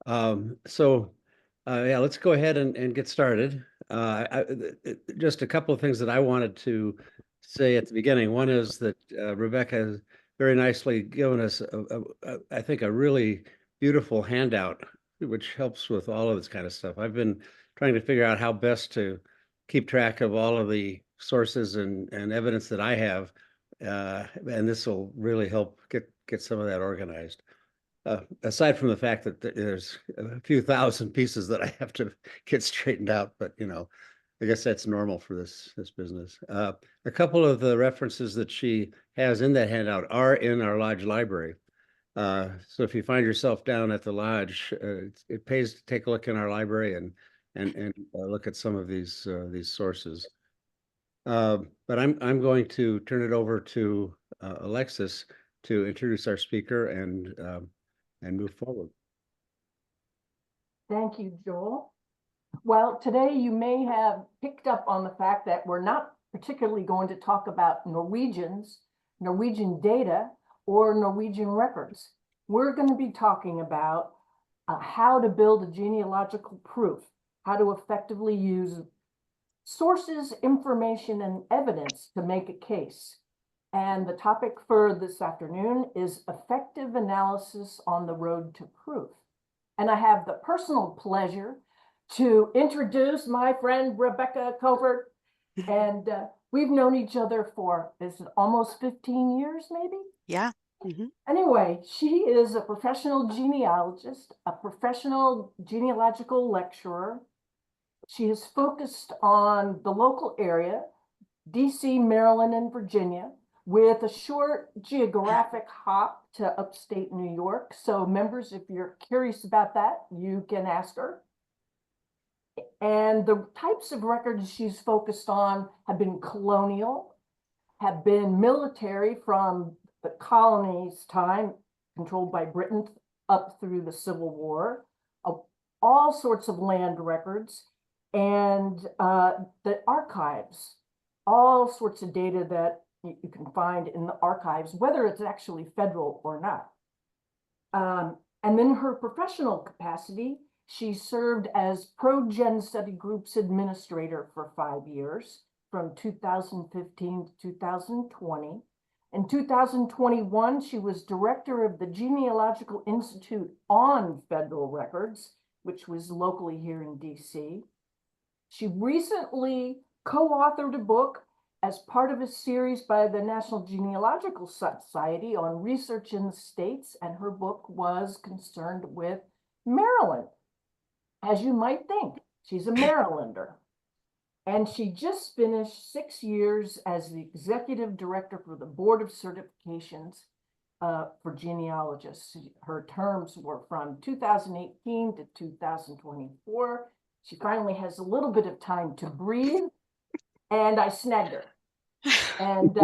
So, yeah, let's go ahead and get started. Just a couple of things that I wanted to say at the beginning. One is that Rebecca has very nicely given us, I think, a really beautiful handout, which helps with all of this kind of stuff. I've been trying to figure out how best to keep track of all of the sources and evidence that I have, and this will really help get some of that organized. Aside from the fact that there's a few thousand pieces that I have to get straightened out, but I guess that's normal for this business. A couple of the references that she has in that handout are in our lodge library. So if you find yourself down at the lodge, it pays to take a look in our library and look at some of these sources. But I'm going to turn it over to Alexis to introduce our speaker and move forward. Thank you, Joel. Well, today you may have picked up on the fact that we're not particularly going to talk about Norwegian data, or Norwegian records. We're going to be talking about how to build a genealogical proof, how to effectively use sources, information, and evidence to make a case. And the topic for this afternoon is effective analysis on the road to proof. And I have the personal pleasure to introduce my friend Rebecca Covert. And we've known each other for almost 15 years, maybe? Yeah. Anyway, she is a professional genealogist, a professional genealogical lecturer. She has focused on the local area, DC, Maryland, and Virginia, with a short geographic hop to upstate New York. So members, if you're curious about that, you can ask her. And the types of records she's focused on have been colonial, have been military from the colonies' time, controlled by Britain, up through the Civil War, all sorts of land records, and the archives, all sorts of data that you can find in the archives, whether it's actually federal or not. And then her professional capacity, she served as Pro-Gen Study Group's administrator for 5 years, from 2015 to 2020. In 2021, she was director of the Genealogical Institute on Federal Records, which was locally here in DC. She recently co-authored a book as part of a series by the National Genealogical Society on research in the states, and her book was concerned with Maryland. As you might think, she's a Marylander. And she just finished 6 years as the executive director for the Board of Certifications for genealogists. Her terms were from 2018 to 2024. She finally has a little bit of time to breathe, and I snagged her. And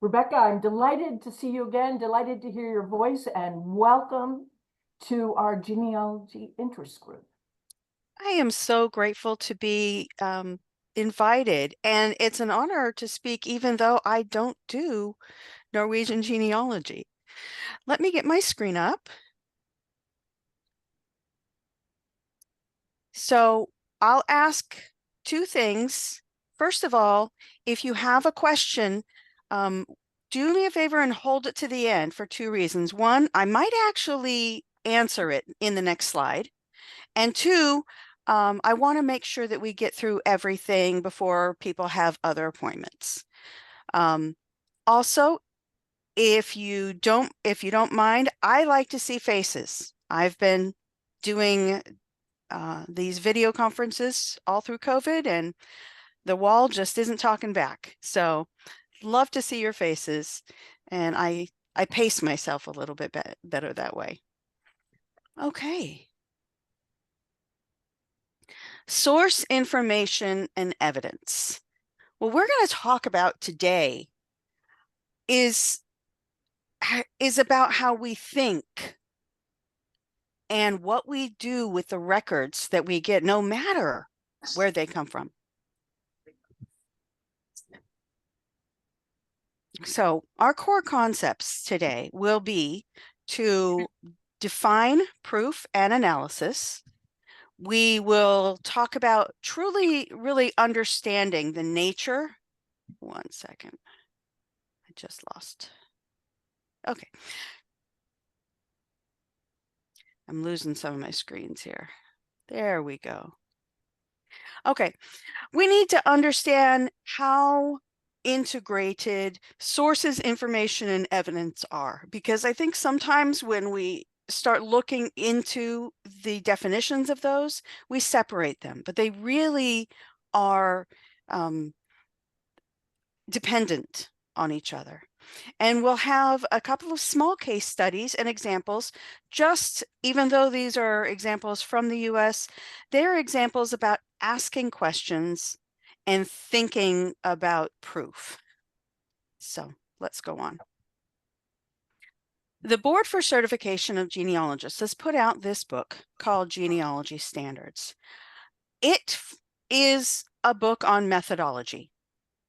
Rebecca, I'm delighted to see you again, delighted to hear your voice, and welcome to our genealogy interest group. I am so grateful to be invited, and it's an honor to speak, even though I don't do Norwegian genealogy. Let me get my screen up. So I'll ask two things. First of all, if you have a question, do me a favor and hold it to the end for two reasons. One, I might actually answer it in the next slide. And two, I want to make sure that we get through everything before people have other appointments. Also, if you don't mind, I like to see faces. I've been doing these video conferences all through COVID, and the wall just isn't talking back. So love to see your faces, and I pace myself a little bit better that way. Okay. Source information and evidence. What we're going to talk about today is about how we think and what we do with the records that we get, no matter where they come from. So our core concepts today will be to define proof and analysis. We will talk about truly, really understanding the nature. One second. I just lost. Okay. I'm losing some of my screens here. There we go. Okay. We need to understand how integrated sources, information, and evidence are, because I think sometimes when we start looking into the definitions of those, we separate them, but they really are dependent on each other. And we'll have a couple of small case studies and examples, just even though these are examples from the US, they're examples about asking questions and thinking about proof. So let's go on. The Board for Certification of Genealogists has put out this book called Genealogy Standards. It is a book on methodology.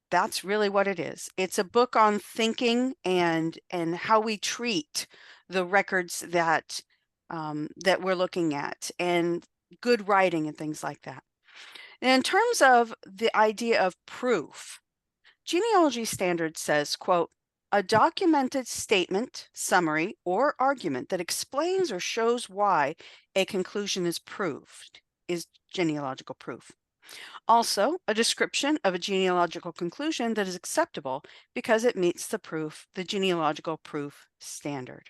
That's really what it is. It's a book on thinking and how we treat the records that that we're looking at, and good writing and things like that. And in terms of the idea of proof, Genealogy Standards says, quote, a documented statement, summary, or argument that explains or shows why a conclusion is proved is genealogical proof. Also, a description of a genealogical conclusion that is acceptable because it meets the genealogical proof standard.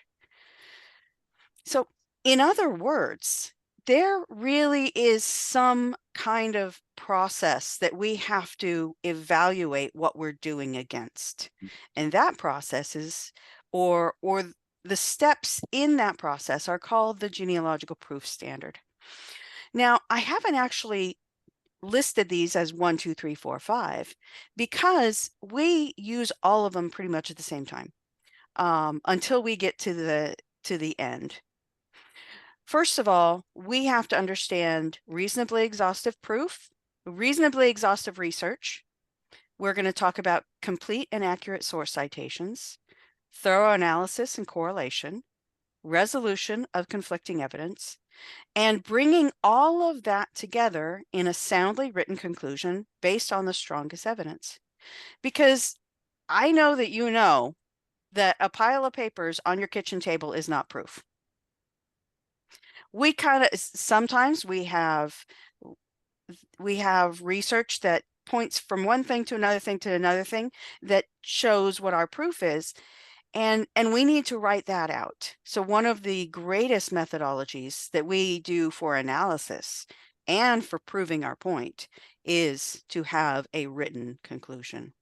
So, in other words, there really is some kind of process that we have to evaluate what we're doing against. And that process is, or the steps in that process are called the genealogical proof standard. Now, I haven't actually listed these as 1, 2, 3, 4, 5 because we use all of them pretty much at the same time until we get to the end. First of all, we have to understand reasonably exhaustive proof, reasonably exhaustive research. We're going to talk about complete and accurate source citations, thorough analysis and correlation, resolution of conflicting evidence, and bringing all of that together in a soundly written conclusion based on the strongest evidence. Because I know that you know that a pile of papers on your kitchen table is not proof. We sometimes we have research that points from one thing to another thing to another thing that shows what our proof is. And we need to write that out. So one of the greatest methodologies that we do for analysis and for proving our point is to have a written conclusion.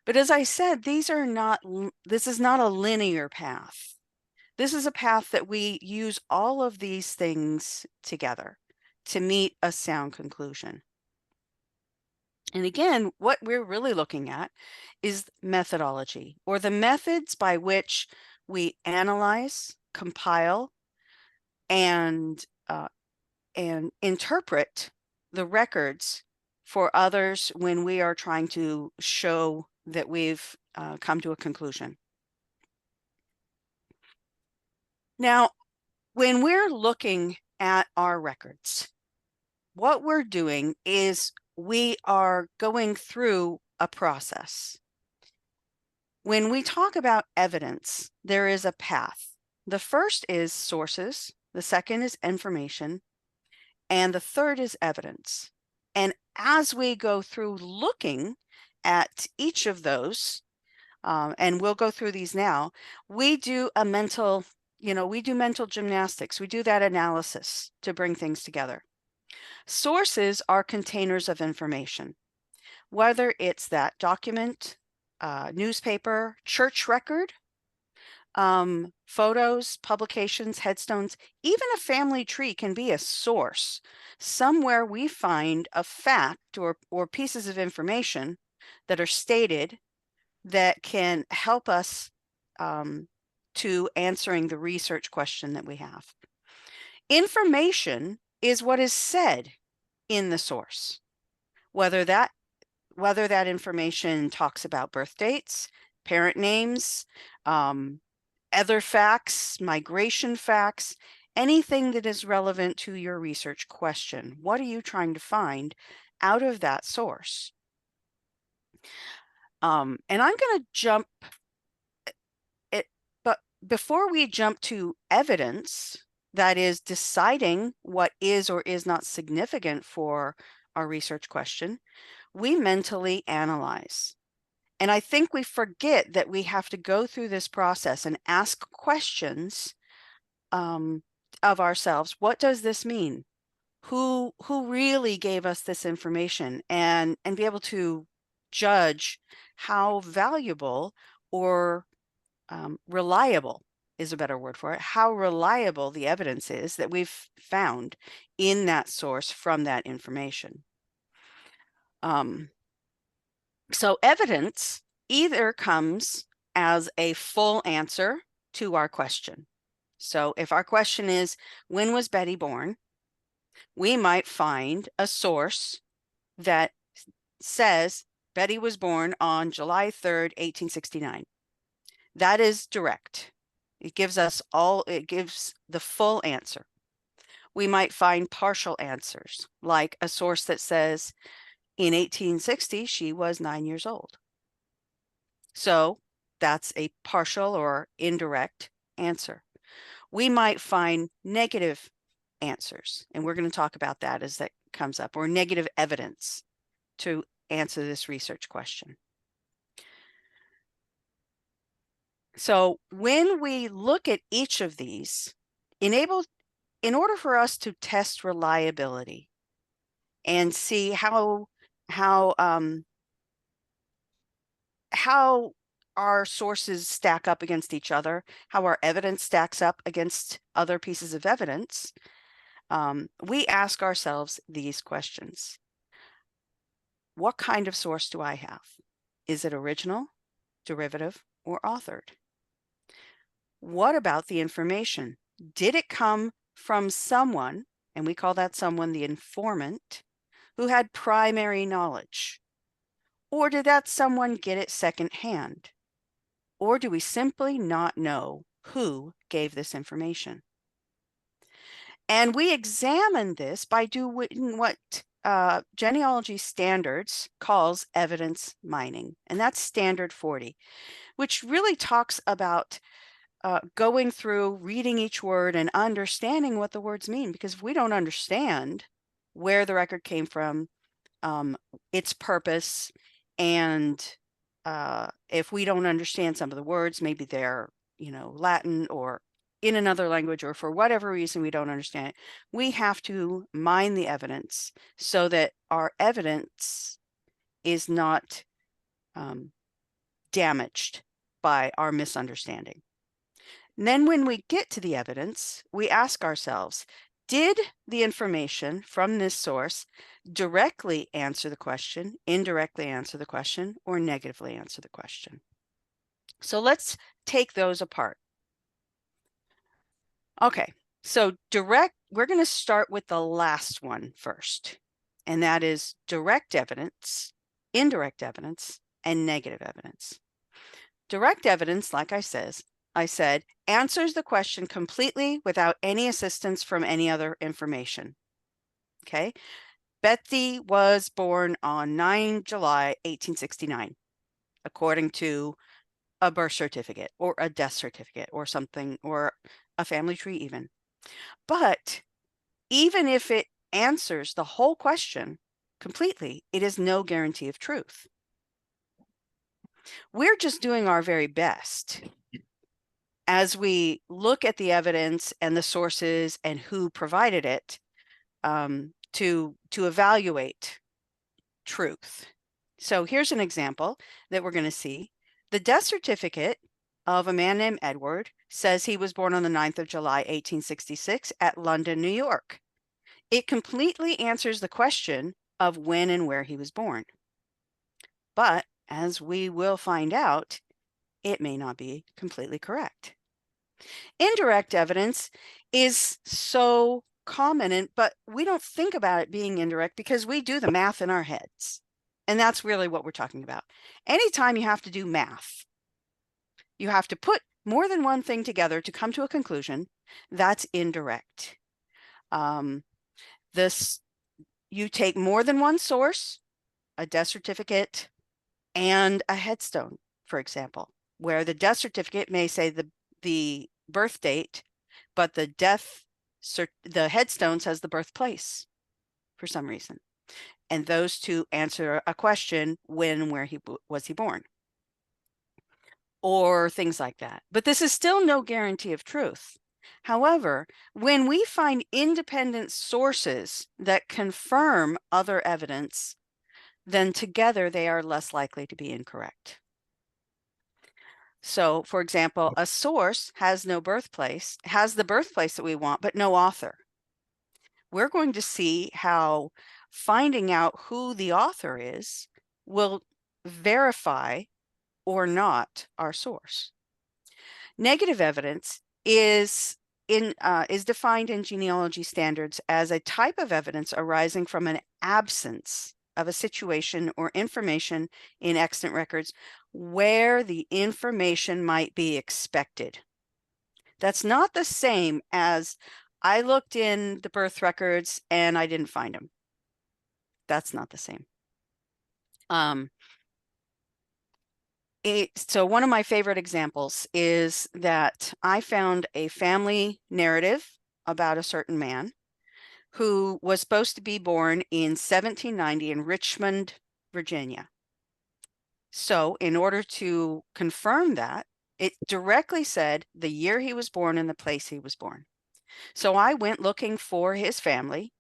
But as I said, this is not a linear path. This is a path that we use all of these things together to meet a sound conclusion. And again, what we're really looking at is methodology, or the methods by which we analyze, compile, and interpret the records for others when we are trying to show that we've come to a conclusion. Now, when we're looking at our records, what we're doing is we are going through a process. When we talk about evidence, there is a path. The first is sources, the second is information, and the third is evidence. And as we go through looking at each of those, and we'll go through these now, we do a mental, we do mental gymnastics. We do that analysis to bring things together. Sources are containers of information, whether it's that document, newspaper, church record, photos, publications, headstones, even a family tree can be a source. Somewhere we find a fact or pieces of information that are stated that can help us to answering the research question that we have. Information is what is said in the source, whether that information talks about birth dates, parent names, other facts, migration facts, anything that is relevant to your research question. What are you trying to find out of that source? And I'm going to jump it, but before we jump to evidence, that is deciding what is or is not significant for our research question, we mentally analyze. And I think we forget that we have to go through this process and ask questions of ourselves. What does this mean? Who really gave us this information? And be able to judge how valuable or reliable is a better word for it, how reliable the evidence is that we've found in that source from that information. So evidence either comes as a full answer to our question. So if our question is, when was Betty born? We might find a source that says Betty was born on July 3rd, 1869. That is direct. It gives the full answer. We might find partial answers, like a source that says in 1860, she was 9 years old. So that's a partial or indirect answer. We might find negative answers, and we're going to talk about that as that comes up, or negative evidence to answer this research question. So when we look at each of these, in order for us to test reliability and see how our sources stack up against each other, how our evidence stacks up against other pieces of evidence, we ask ourselves these questions. What kind of source do I have? Is it original, derivative, or authored? What about the information? Did it come from someone, and we call that someone the informant, who had primary knowledge? Or did that someone get it secondhand? Or do we simply not know who gave this information? And we examine this by doing what genealogy standards calls evidence mining, and that's standard 40, which really talks about going through, reading each word and understanding what the words mean, because if we don't understand where the record came from, its purpose, and if we don't understand some of the words, maybe they're, Latin or in another language, or for whatever reason we don't understand it, we have to mine the evidence so that our evidence is not damaged by our misunderstanding. And then when we get to the evidence, we ask ourselves, did the information from this source directly answer the question, indirectly answer the question, or negatively answer the question? So let's take those apart. Okay, so we're going to start with the last one first, and that is direct evidence, indirect evidence, and negative evidence. Direct evidence, like I said, answers the question completely without any assistance from any other information. Okay, Betty was born on 9 July 1869, according to a birth certificate or a death certificate or something, or a family tree even. But even if it answers the whole question completely, it is no guarantee of truth. We're just doing our very best as we look at the evidence and the sources and who provided it to evaluate truth. So here's an example that we're going to see. The death certificate of a man named Edward says he was born on the 9th of July, 1866 at London, New York. It completely answers the question of when and where he was born. But as we will find out, it may not be completely correct. Indirect evidence is so common, but we don't think about it being indirect because we do the math in our heads. And that's really what we're talking about. Anytime you have to do math, you have to put more than one thing together to come to a conclusion, that's indirect. You take more than one source, a death certificate and a headstone, for example, where the death certificate may say the birth date, but the headstone says the birthplace for some reason. And those two answer a question: when and where was he born? Or things like that. But this is still no guarantee of truth. However, when we find independent sources that confirm other evidence, then together they are less likely to be incorrect. So, for example, a source has no birthplace, has the birthplace that we want, but no author. We're going to see how finding out who the author is will verify or not our source. Negative evidence is defined in genealogy standards as a type of evidence arising from an absence of a situation or information in extant records where the information might be expected. That's not the same as I looked in the birth records and I didn't find them. That's not the same. So one of my favorite examples is that I found a family narrative about a certain man who was supposed to be born in 1790 in Richmond, Virginia. So in order to confirm that, it directly said the year he was born and the place he was born. So I went looking for his family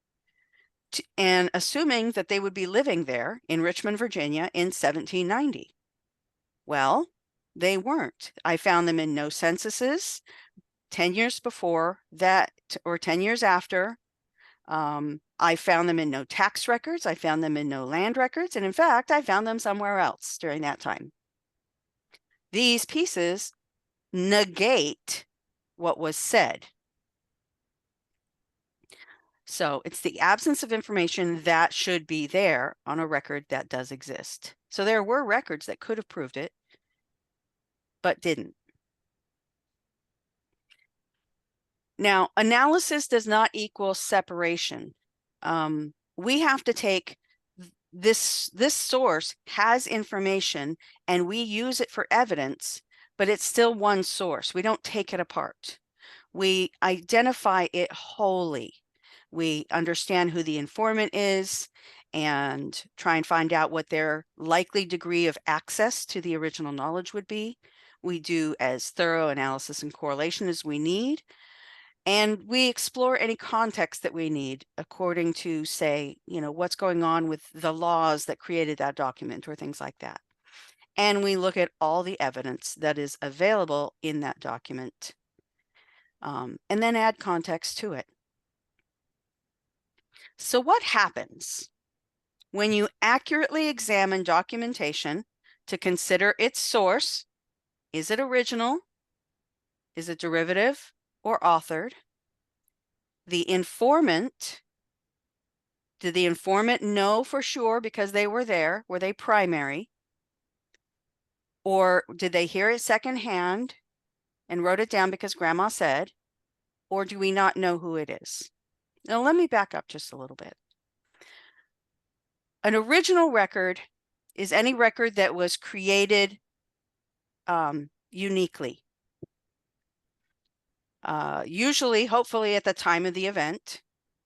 and assuming that they would be living there in Richmond, Virginia in 1790. Well, they weren't. I found them in no censuses 10 years before that or 10 years after. I found them in no tax records. I found them in no land records. And in fact, I found them somewhere else during that time. These pieces negate what was said. So it's the absence of information that should be there on a record that does exist. So there were records that could have proved it, but didn't. Now, analysis does not equal separation. We have to take this source has information and we use it for evidence, but it's still one source. We don't take it apart. We identify it wholly. We understand who the informant is and try and find out what their likely degree of access to the original knowledge would be. We do as thorough analysis and correlation as we need. And we explore any context that we need according to, say, what's going on with the laws that created that document or things like that. And we look at all the evidence that is available in that document and then add context to it. So what happens when you accurately examine documentation to consider its source? Is it original? Is it derivative or authored? The informant, did the informant know for sure because they were there? Were they primary? Or did they hear it secondhand and wrote it down because grandma said? Or do we not know who it is? Now, let me back up just a little bit. An original record is any record that was created uniquely. Usually, hopefully at the time of the event,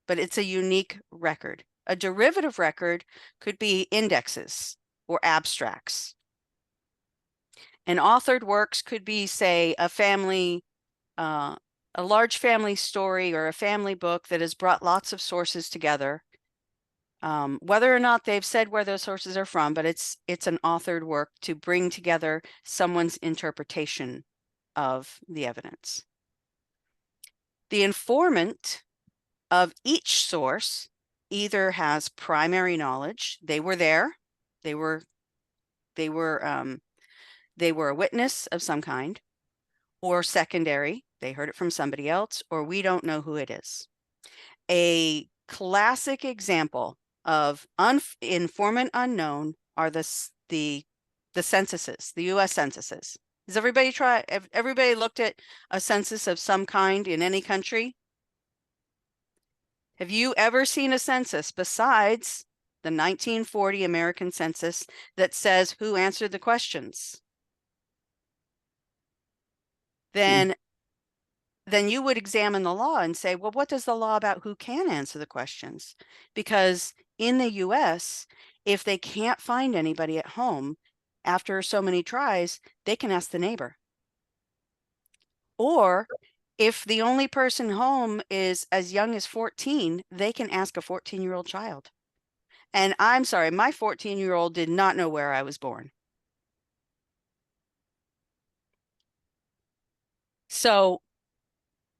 but it's a unique record. A derivative record could be indexes or abstracts. And authored works could be, say, a large family story or a family book that has brought lots of sources together. Whether or not they've said where those sources are from, but it's an authored work to bring together someone's interpretation of the evidence. The informant of each source either has primary knowledge, they were there, they were a witness of some kind, or secondary, they heard it from somebody else, or we don't know who it is. A classic example of informant unknown are the censuses, the US censuses. Has everybody looked at a census of some kind in any country? Have you ever seen a census besides the 1940 American census that says who answered the questions? Then you would examine the law and say, well, what does the law about who can answer the questions? Because in the US, if they can't find anybody at home after so many tries, they can ask the neighbor. Or if the only person home is as young as 14, they can ask a 14-year-old child. And I'm sorry, my 14-year-old did not know where I was born. So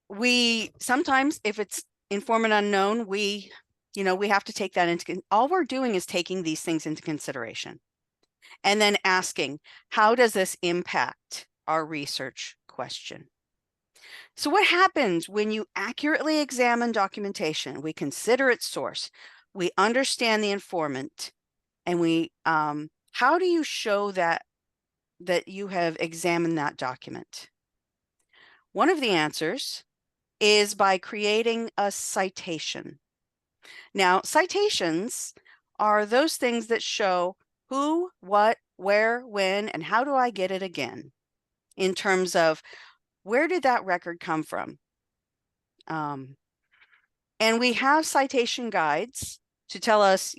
we sometimes, if it's informant unknown, we have to take that into, all we're doing is taking these things into consideration and then asking, how does this impact our research question? So what happens when you accurately examine documentation? We consider its source, we understand the informant, and we, how do you show that you have examined that document? One of the answers is by creating a citation. Now, citations are those things that show who, what, where, when, and how do I get it again, in terms of where did that record come from? And we have citation guides to tell us,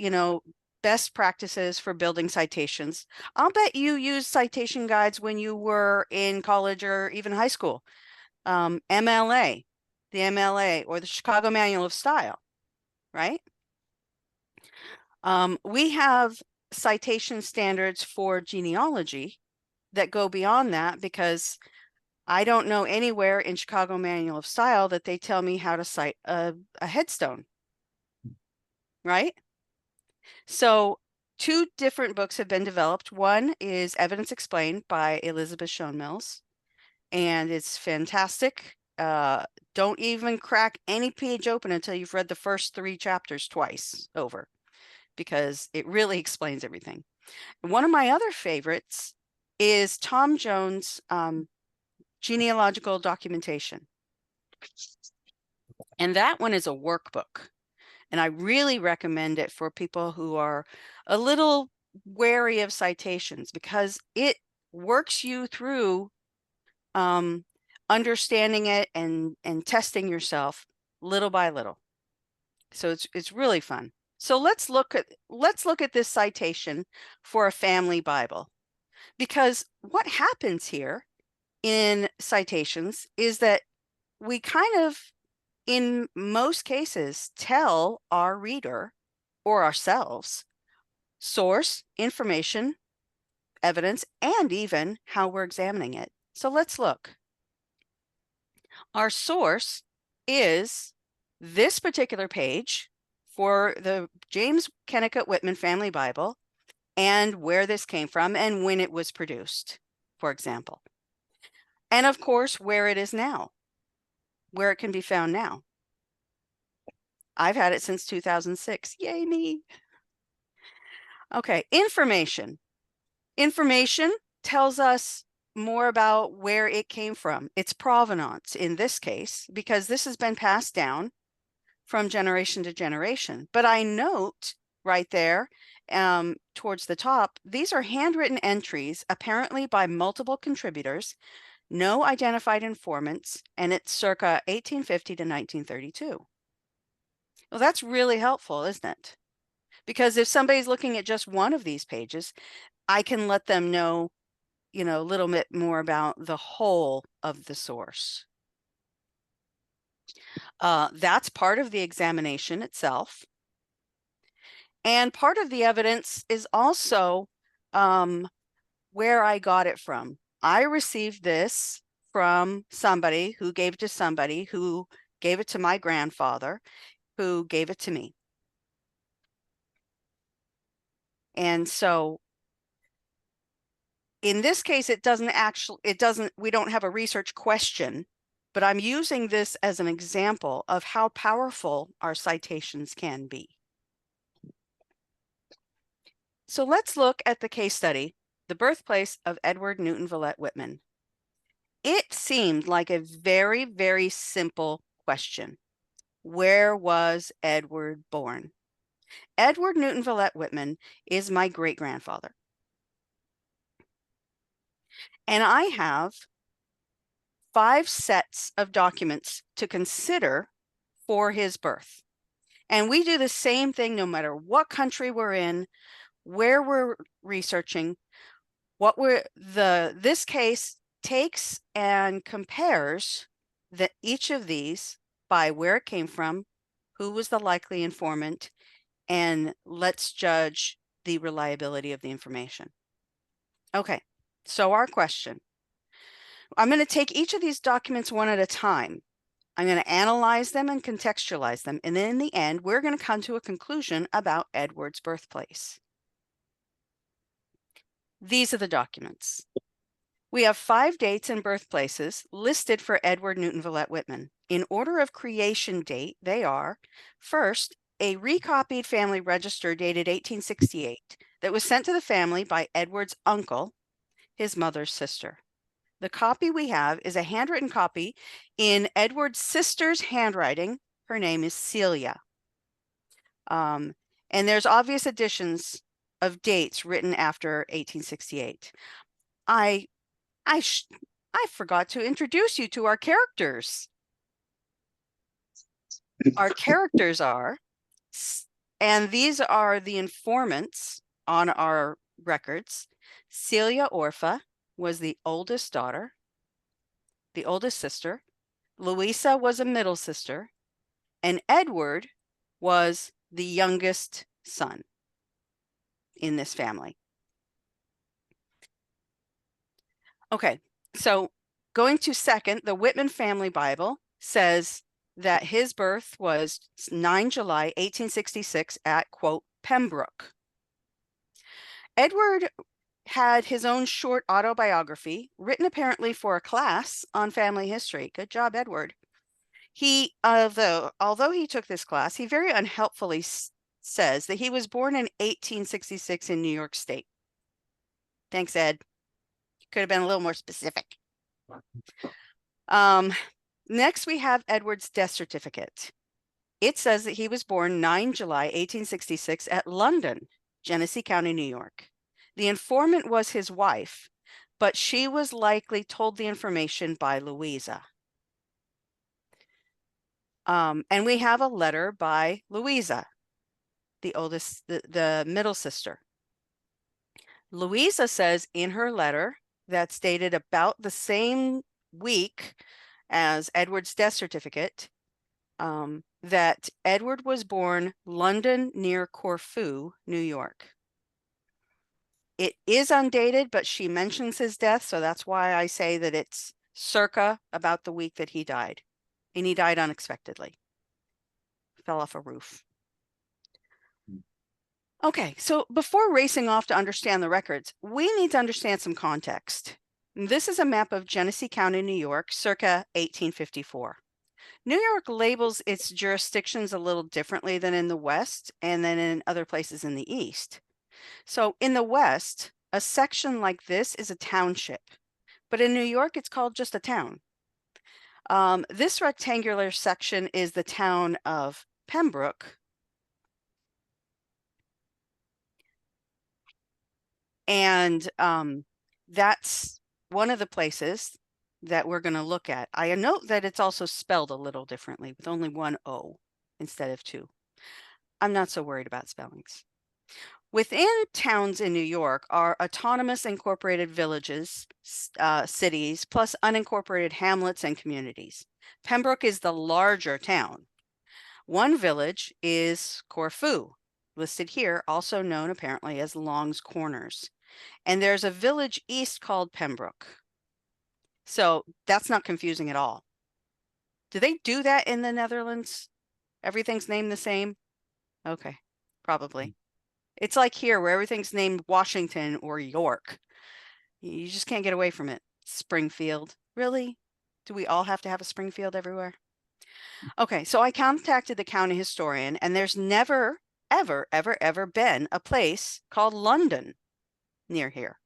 best practices for building citations. I'll bet you used citation guides when you were in college or even high school. MLA, the MLA, or the Chicago Manual of Style, right? We have citation standards for genealogy that go beyond that, because I don't know anywhere in Chicago Manual of Style that they tell me how to cite a headstone, right? So 2 different books have been developed. One is Evidence Explained by Elizabeth Shown Mills, and it's fantastic. Don't even crack any page open until you've read the first 3 chapters twice over, because it really explains everything. And one of my other favorites is Tom Jones' Genealogical Documentation. And that one is a workbook. And I really recommend it for people who are a little wary of citations, because it works you through understanding it and testing yourself little by little. So it's really fun. So let's look at this citation for a family Bible, because what happens here in citations is that we kind of, in most cases, tell our reader or ourselves source, information, evidence, and even how we're examining it. So let's look. Our source is this particular page for the James Kennecott Whitman Family Bible, and where this came from and when it was produced, for example. And of course, where it is now, where it can be found now. I've had it since 2006. Yay me. Okay, information. Information tells us more about where it came from, its provenance in this case, because this has been passed down from generation to generation. But I note right there towards the top, these are handwritten entries, apparently by multiple contributors, no identified informants, and it's circa 1850 to 1932. Well, that's really helpful, isn't it? Because if somebody's looking at just one of these pages, I can let them know, a little bit more about the whole of the source. That's part of the examination itself. And part of the evidence is also where I got it from. I received this from somebody who gave it to somebody who gave it to my grandfather, who gave it to me. And so in this case, we don't have a research question, but I'm using this as an example of how powerful our citations can be. So let's look at the case study, The Birthplace of Edward Newton Villette Whitman. It seemed like a very, very simple question. Where was Edward born? Edward Newton Villette Whitman is my great-grandfather. And I have 5 sets of documents to consider for his birth. And we do the same thing no matter what country we're in, where we're researching, this case takes and compares each of these by where it came from, who was the likely informant, and let's judge the reliability of the information. Okay, so our question. I'm going to take each of these documents one at a time. I'm going to analyze them and contextualize them. And then in the end, we're going to come to a conclusion about Edward's birthplace. These are the documents. We have 5 dates and birthplaces listed for Edward Newton Villette Whitman. In order of creation date, they are, first, a recopied family register dated 1868 that was sent to the family by Edward's uncle, his mother's sister. The copy we have is a handwritten copy in Edward's sister's handwriting. Her name is Celia. And there's obvious additions of dates written after 1868. I forgot to introduce you to our characters. Our characters are, and these are the informants on our records. Celia Orpha was the oldest daughter, the oldest sister. Louisa was a middle sister, and Edward was the youngest son in this family. Okay, so going to second, the Whitman Family Bible says that his birth was 9 July 1866 at, quote, Pembroke. Edward had his own short autobiography written apparently for a class on family history. Good job, Edward. He, although he took this class, he very unhelpfully says that he was born in 1866 in New York State. Thanks, Ed. Could have been a little more specific. Next, we have Edward's death certificate. It says that he was born 9 July 1866 at London, Genesee County, New York. The informant was his wife, but she was likely told the information by Louisa. And we have a letter by Louisa, the oldest, the middle sister. Louisa says in her letter that's dated about the same week as Edward's death certificate, that Edward was born London near Corfu, New York. It is undated, but she mentions his death, so that's why I say that it's circa about the week that he died. And he died unexpectedly. Fell off a roof. Okay, so before racing off to understand the records, we need to understand some context. This is a map of Genesee County, New York, circa 1854. New York labels its jurisdictions a little differently than in the West and then in other places in the East. So in the West, a section like this is a township, but in New York, it's called just a town. This rectangular section is the town of Pembroke. And that's one of the places that we're going to look at. I note that it's also spelled a little differently with only one O instead of 2. I'm not so worried about spellings. Within towns in New York are autonomous incorporated villages, cities, plus unincorporated hamlets and communities. Pembroke is the larger town. One village is Corfu, listed here, also known apparently as Long's Corners. And there's a village east called Pembroke. So that's not confusing at all. Do they do that in the Netherlands? Everything's named the same? Okay, probably. It's like here where everything's named Washington or York. You just can't get away from it. Springfield. Really? Do we all have to have a Springfield everywhere? Okay, so I contacted the county historian, and there's never, ever, ever, ever been a place called London near here.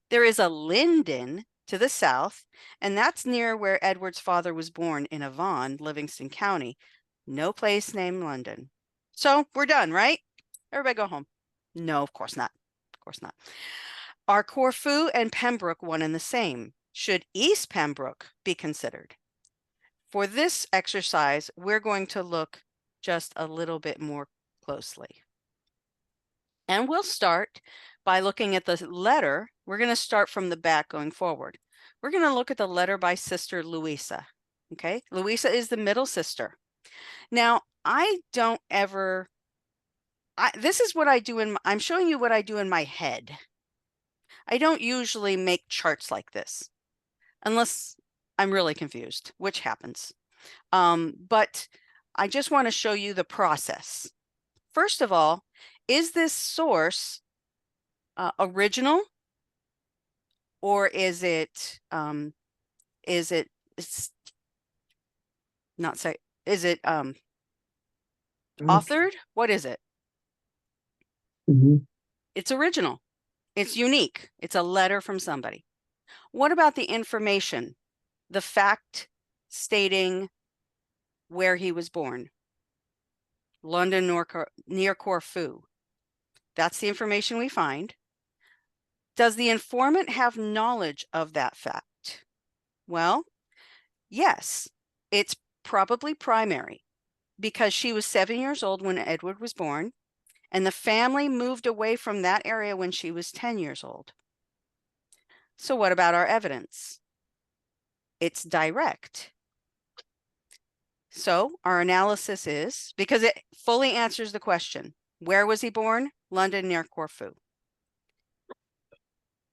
There is a Linden to the south, and that's near where Edward's father was born in Avon, Livingston County. No place named London. So we're done, right? Everybody go home. No, of course not. Of course not. Are Corfu and Pembroke one and the same? Should East Pembroke be considered? For this exercise, we're going to look just a little bit more closely. And we'll start by looking at the letter. We're going to start from the back going forward. We're going to look at the letter by Sister Louisa. Okay, Louisa is the middle sister. Now, this is what I do I'm showing you what I do in my head. I don't usually make charts like this unless I'm really confused, which happens. But I just want to show you the process. First of all, is this source original, or is it authored? What is it? It's original. It's unique. It's a letter from somebody. What about the information? The fact stating where he was born. London near Corfu. That's the information we find. Does the informant have knowledge of that fact? Well, yes, it's probably primary because she was 7 years old when Edward was born, and the family moved away from that area when she was 10 years old. So what about our evidence? It's direct. So our analysis is, because it fully answers the question, where was he born? London near Corfu.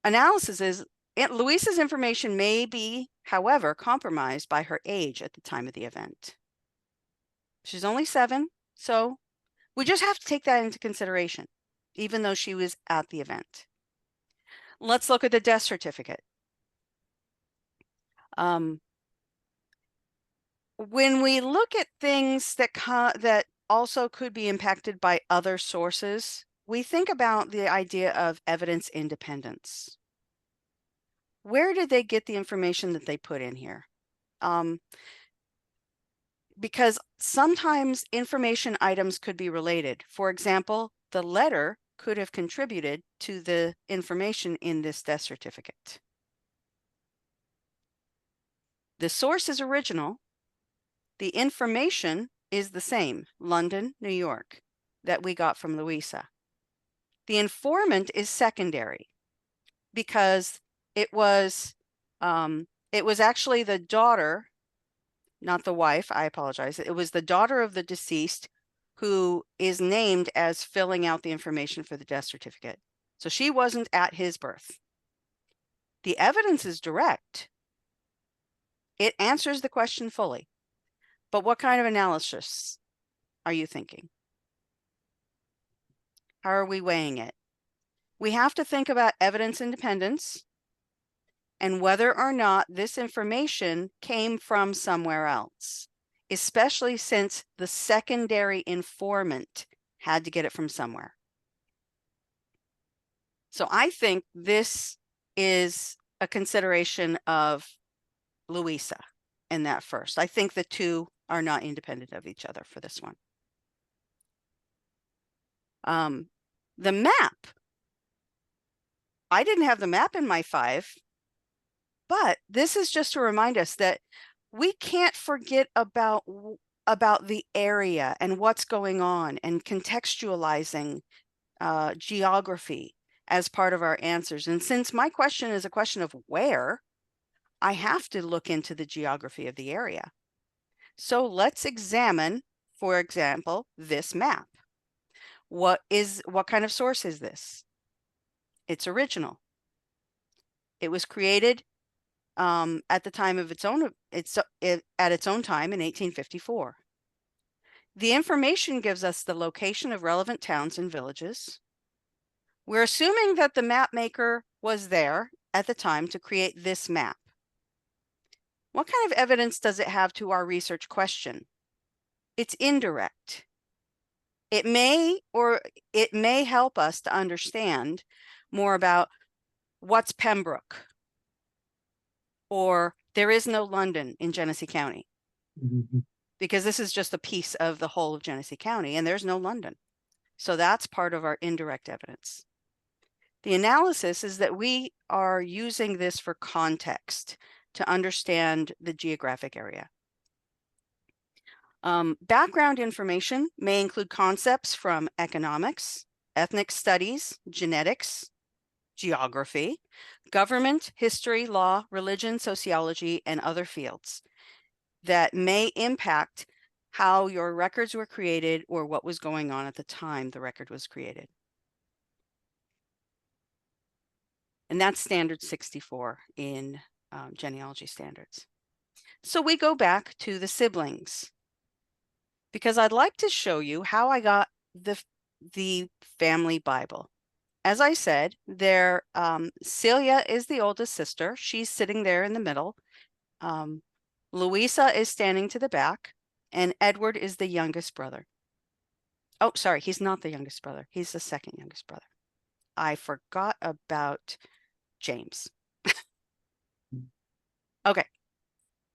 Analysis is, Louisa's information may be, however, compromised by her age at the time of the event. She's only 7, so we just have to take that into consideration, even though she was at the event. Let's look at the death certificate. When we look at things that also could be impacted by other sources, we think about the idea of evidence independence. Where did they get the information that they put in here? Because sometimes information items could be related. For example, the letter could have contributed to the information in this death certificate. The source is original. The information is the same, London, New York, that we got from Louisa. The informant is secondary because it was actually the daughter, not the wife, I apologize. It was the daughter of the deceased who is named as filling out the information for the death certificate. So she wasn't at his birth. The evidence is direct. It answers the question fully. But what kind of analysis are you thinking? How are we weighing it? We have to think about evidence independence and whether or not this information came from somewhere else, especially since the secondary informant had to get it from somewhere. So I think this is a consideration of Louisa in that first. I think the two are not independent of each other for this one. The map. I didn't have the map in my 5, but this is just to remind us that we can't forget about the area and what's going on and contextualizing geography as part of our answers. And since my question is a question of where, I have to look into the geography of the area. So let's examine, for example, this map. What kind of source is this? It's original. It was created at the time of its own time in 1854. The information gives us the location of relevant towns and villages. We're assuming that the map maker was there at the time to create this map. What kind of evidence does it have to our research question? It's indirect. It may help us to understand more about what's Pembroke. or there is no London in Genesee County, because this is just a piece of the whole of Genesee County and there's no London. So that's part of our indirect evidence. The analysis is that we are using this for context to understand the geographic area. Background information may include concepts from economics, ethnic studies, genetics, geography, government, history, law, religion, sociology, and other fields that may impact how your records were created or what was going on at the time the record was created. And that's standard 64 in genealogy standards. So we go back to the siblings, because I'd like to show you how I got the family Bible. As I said, Celia is the oldest sister. She's sitting there in the middle. Louisa is standing to the back, and Edward is the youngest brother. Oh, sorry, he's not the youngest brother. He's the second youngest brother. I forgot about James. Okay,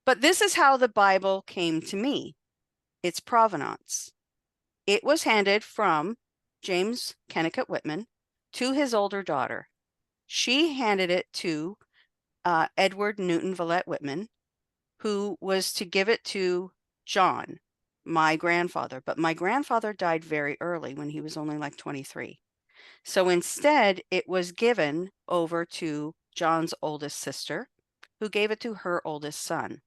but this is how the Bible came to me. Its provenance. It was handed from James Kennicott Whitman to his older daughter. She handed it to Edward Newton Villette Whitman, who was to give it to John, my grandfather. But my grandfather died very early when he was only like 23. So instead, it was given over to John's oldest sister, who gave it to her oldest son.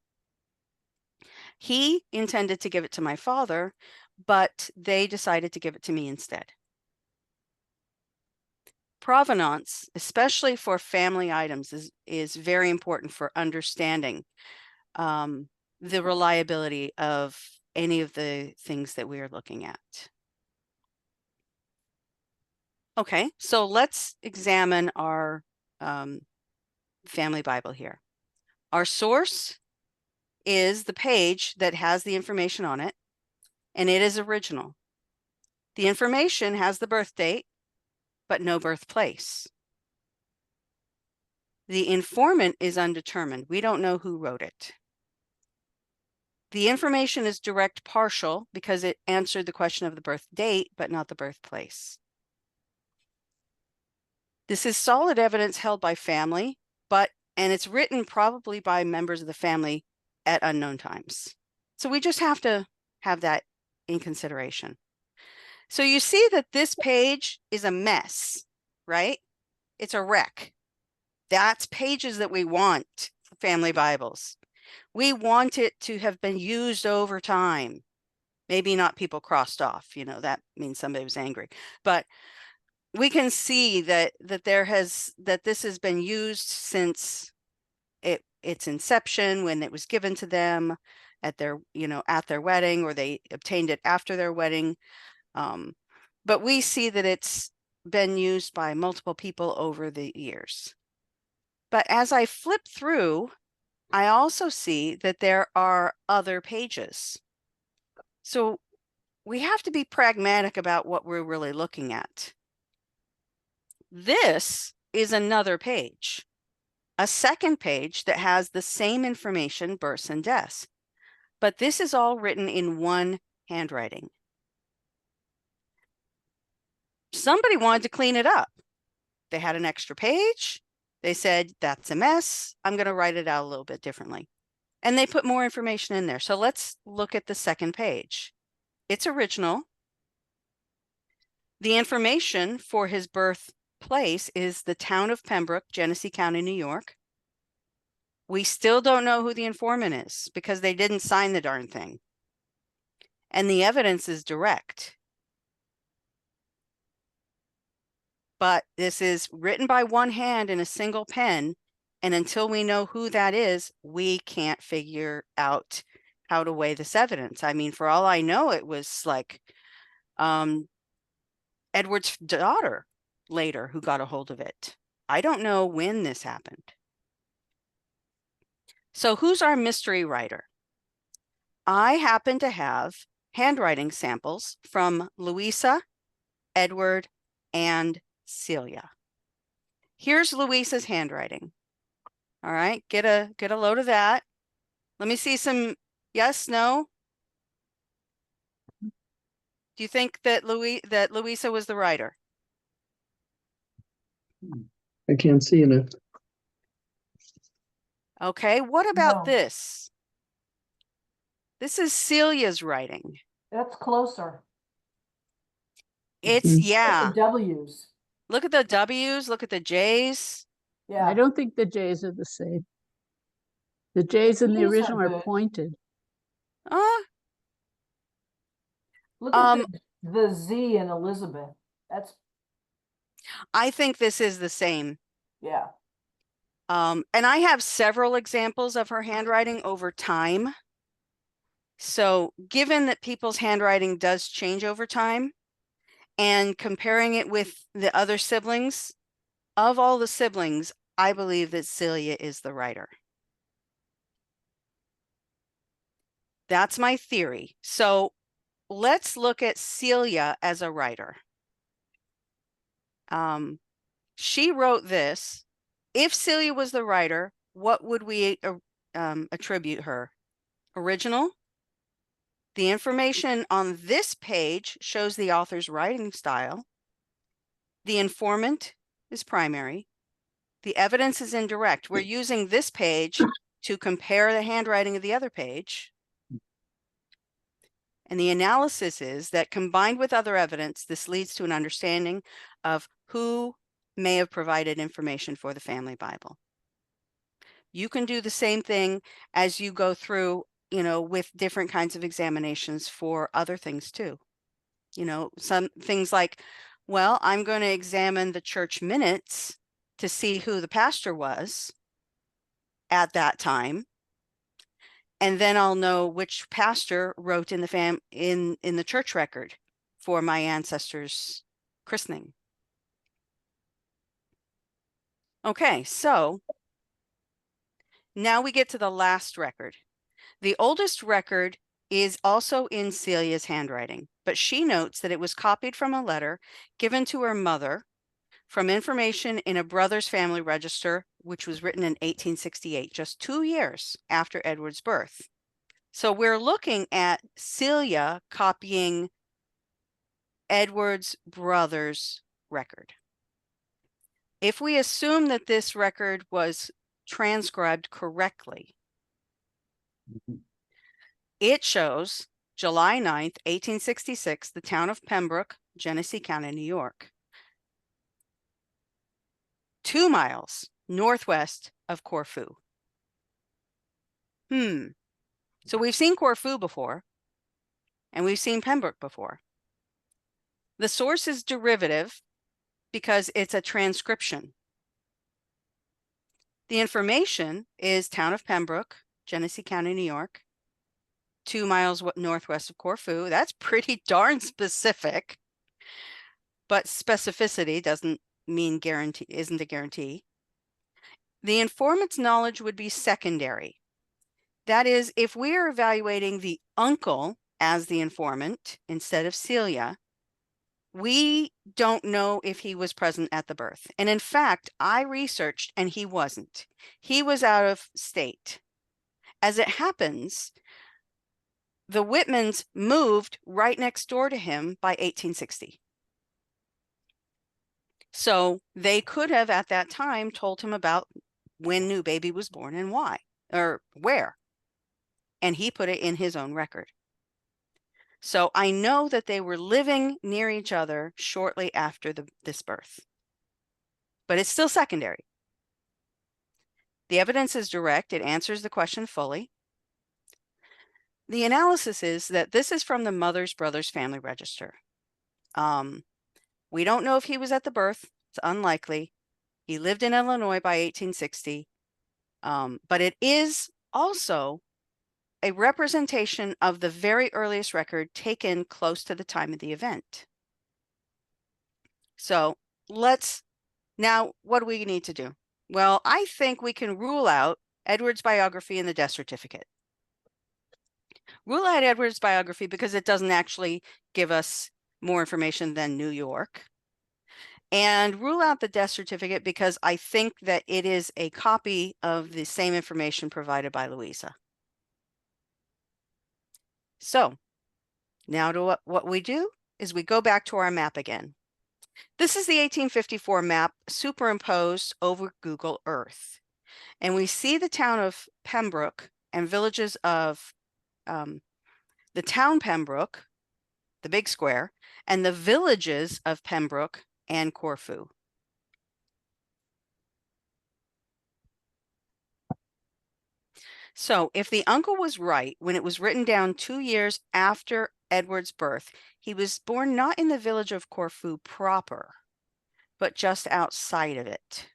He intended to give it to my father, but they decided to give it to me instead. Provenance, especially for family items, is very important for understanding the reliability of any of the things that we are looking at. Okay, so let's examine our family Bible here. Our source is the page that has the information on it, and it is original. The information has the birth date, but no birthplace. The informant is undetermined. We don't know who wrote it. The information is direct partial because it answered the question of the birth date, but not the birthplace. This is solid evidence held by family, and it's written probably by members of the family at unknown times. So we just have to have that in consideration. So you see that this page is a mess, right? It's a wreck. That's pages that we want for family Bibles. We want it to have been used over time. Maybe not people crossed off, that means somebody was angry. But we can see that this has been used since its inception, when it was given to them at their wedding, or they obtained it after their wedding. But we see that it's been used by multiple people over the years. But as I flip through, I also see that there are other pages. So we have to be pragmatic about what we're really looking at. This is another page, a second page that has the same information, births and deaths. But this is all written in one handwriting. Somebody wanted to clean it up. They had an extra page. They said, that's a mess. I'm going to write it out a little bit differently. And they put more information in there. So let's look at the second page. It's original. The information for his birthplace is the town of Pembroke, Genesee County, New York. We still don't know who the informant is because they didn't sign the darn thing. And the evidence is direct. But this is written by one hand in a single pen. And until we know who that is, we can't figure out how to weigh this evidence. I mean, for all I know, it was like Edward's daughter later who got a hold of it. I don't know when this happened. So who's our mystery writer? I happen to have handwriting samples from Louisa, Edward, and Celia. Here's Louisa's handwriting. All right, get a load of that. Let me see some yes, no. Do you think that Louisa was the writer? I can't see it. Okay, what about No. this? This is Celia's writing. That's closer. It's, Mhm. yeah. The W's. Look at the W's, look at the J's. Yeah. I don't think the J's are the same. The J's in the These are original are good. pointed. Look at Um, the Z in Elizabeth. That's, I think this is the same. yeah. And I have several examples of her handwriting over time. So given that people's handwriting does change over time, and comparing it with the other siblings, of all the siblings, I believe that Celia is the writer. That's my theory. So let's look at Celia as a writer. She wrote this. If Celia was the writer, what would we attribute her? Original? The information on this page shows the author's writing style. The informant is primary. The evidence is indirect. We're using this page to compare the handwriting of the other page. And the analysis is that combined with other evidence, this leads to an understanding of who may have provided information for the family Bible. You can do the same thing as you go through, with different kinds of examinations for other things too. Some things like, well, I'm going to examine the church minutes to see who the pastor was at that time. And then I'll know which pastor wrote in the in the church record for my ancestors' christening. Okay, so now we get to the last record. The oldest record is also in Celia's handwriting, but she notes that it was copied from a letter given to her mother from information in a brother's family register, which was written in 1868, just 2 years after Edward's birth. So we're looking at Celia copying Edward's brother's record. If we assume that this record was transcribed correctly, it shows July 9th, 1866, the town of Pembroke, Genesee County, New York, 2 miles northwest of Corfu. So we've seen Corfu before, and we've seen Pembroke before. The source is derivative because it's a transcription. The information is town of Pembroke, Genesee County, New York, 2 miles northwest of Corfu. That's pretty darn specific, but specificity doesn't mean guarantee, isn't a guarantee. The informant's knowledge would be secondary. That is, if we are evaluating the uncle as the informant instead of Celia, we don't know if he was present at the birth. And in fact, I researched and he wasn't. He was out of state. As it happens, the Whitmans moved right next door to him by 1860. So they could have at that time told him about when new baby was born and why, or where. And he put it in his own record. So I know that they were living near each other shortly after this birth, but it's still secondary. The evidence is direct. It answers the question fully. The analysis is that this is from the mother's brother's family register. We don't know if he was at the birth. It's unlikely. He lived in Illinois by 1860. But it is also a representation of the very earliest record taken close to the time of the event. So now what do we need to do? Well, I think we can rule out Edward's biography and the death certificate. Rule out Edward's biography because it doesn't actually give us more information than New York. and rule out the death certificate because I think that it is a copy of the same information provided by Louisa. So now to what we do is we go back to our map again. This is the 1854 map superimposed over Google Earth. And we see the town of Pembroke and villages of the town Pembroke, the big square, and the villages of Pembroke and Corfu. So if the uncle was right, when it was written down 2 years after Edward's birth, he was born not in the village of Corfu proper, but just outside of it,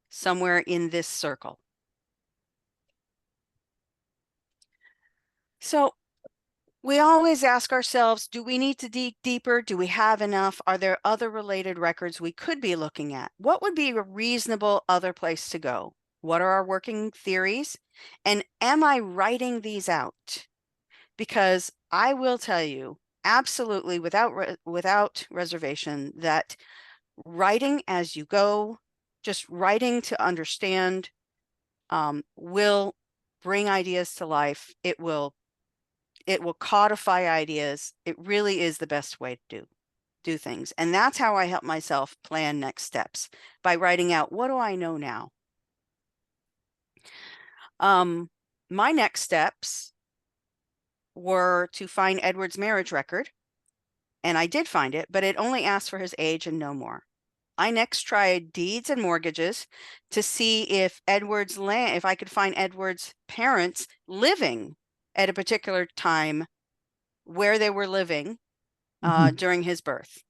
somewhere in this circle. So we always ask ourselves, do we need to dig deeper? Do we have enough? Are there other related records we could be looking at? What would be a reasonable other place to go? What are our working theories? And am I writing these out? Because I will tell you absolutely without reservation that writing as you go, just writing to understand, will bring ideas to life. It will codify ideas. It really is the best way to do things. And that's how I help myself plan next steps, by writing out, what do I know now? My next steps were to find Edward's marriage record. And I did find it, but it only asked for his age and no more. I next tried deeds and mortgages to see if Edward's land, if I could find Edward's parents living at a particular time where they were living during his birth.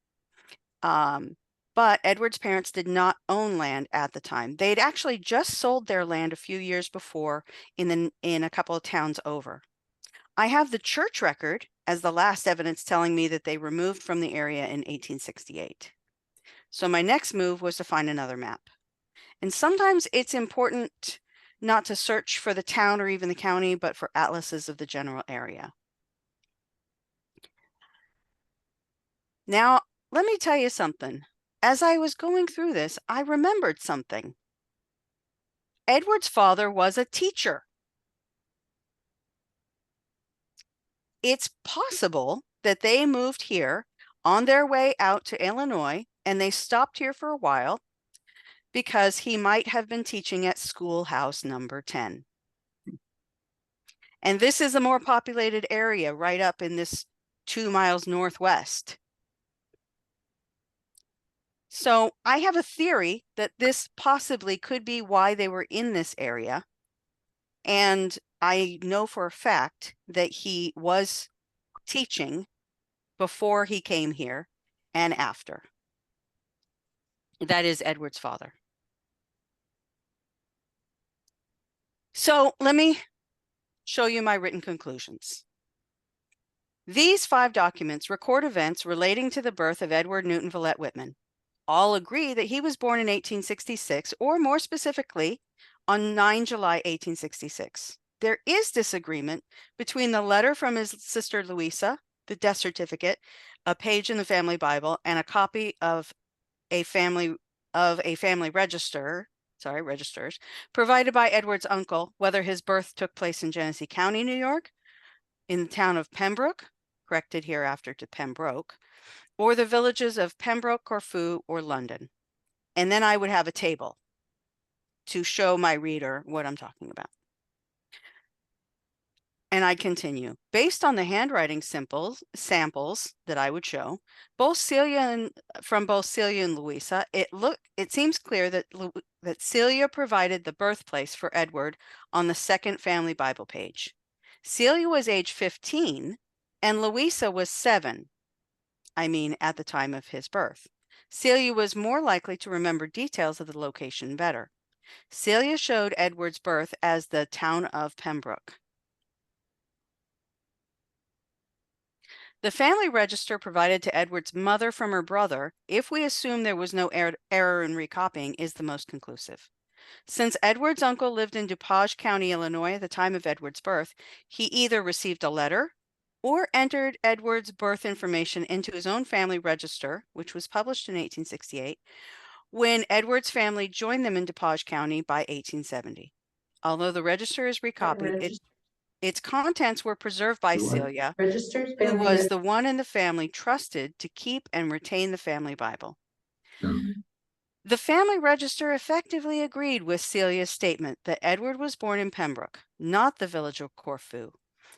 But Edward's parents did not own land at the time. They'd actually just sold their land a few years before in a couple of towns over. I have the church record as the last evidence telling me that they removed from the area in 1868. So my next move was to find another map. And sometimes it's important not to search for the town or even the county, but for atlases of the general area. Now, let me tell you something. As I was going through this, I remembered something. Edward's father was a teacher. It's possible that they moved here on their way out to Illinois, and they stopped here for a while because he might have been teaching at schoolhouse number 10. And this is a more populated area right up in this 2 miles northwest. So I have a theory that this possibly could be why they were in this area. And I know for a fact that he was teaching before he came here and after. That is Edward's father. So let me show you my written conclusions. These 5 documents record events relating to the birth of Edward Newton Villette Whitman. All agree that he was born in 1866, or more specifically, on 9 July 1866. There is disagreement between the letter from his sister Louisa, the death certificate, a page in the family Bible, and a copy of a family registers provided by Edward's uncle, whether his birth took place in Genesee County, New York, in the town of Pembroke, corrected hereafter to Pembroke, or the villages of Pembroke, Corfu, or London. And then I would have a table to show my reader what I'm talking about. And I continue. Based on the handwriting samples that I would show, from both Celia and Louisa, it seems clear that Celia provided the birthplace for Edward on the second family Bible page. Celia was age 15 and Louisa was 7. I mean, at the time of his birth. Celia was more likely to remember details of the location better. Celia showed Edward's birth as the town of Pembroke. The family register provided to Edward's mother from her brother, if we assume there was no error in recopying, is the most conclusive. Since Edward's uncle lived in DuPage County, Illinois at the time of Edward's birth, he either received a letter or entered Edward's birth information into his own family register, which was published in 1868, when Edward's family joined them in DuPage County by 1870. Although the register is recopied, its contents were preserved by Celia, Registered who family. was the one in the family trusted to keep and retain the family Bible. The family register effectively agreed with Celia's statement that Edward was born in Pembroke, not the village of Corfu,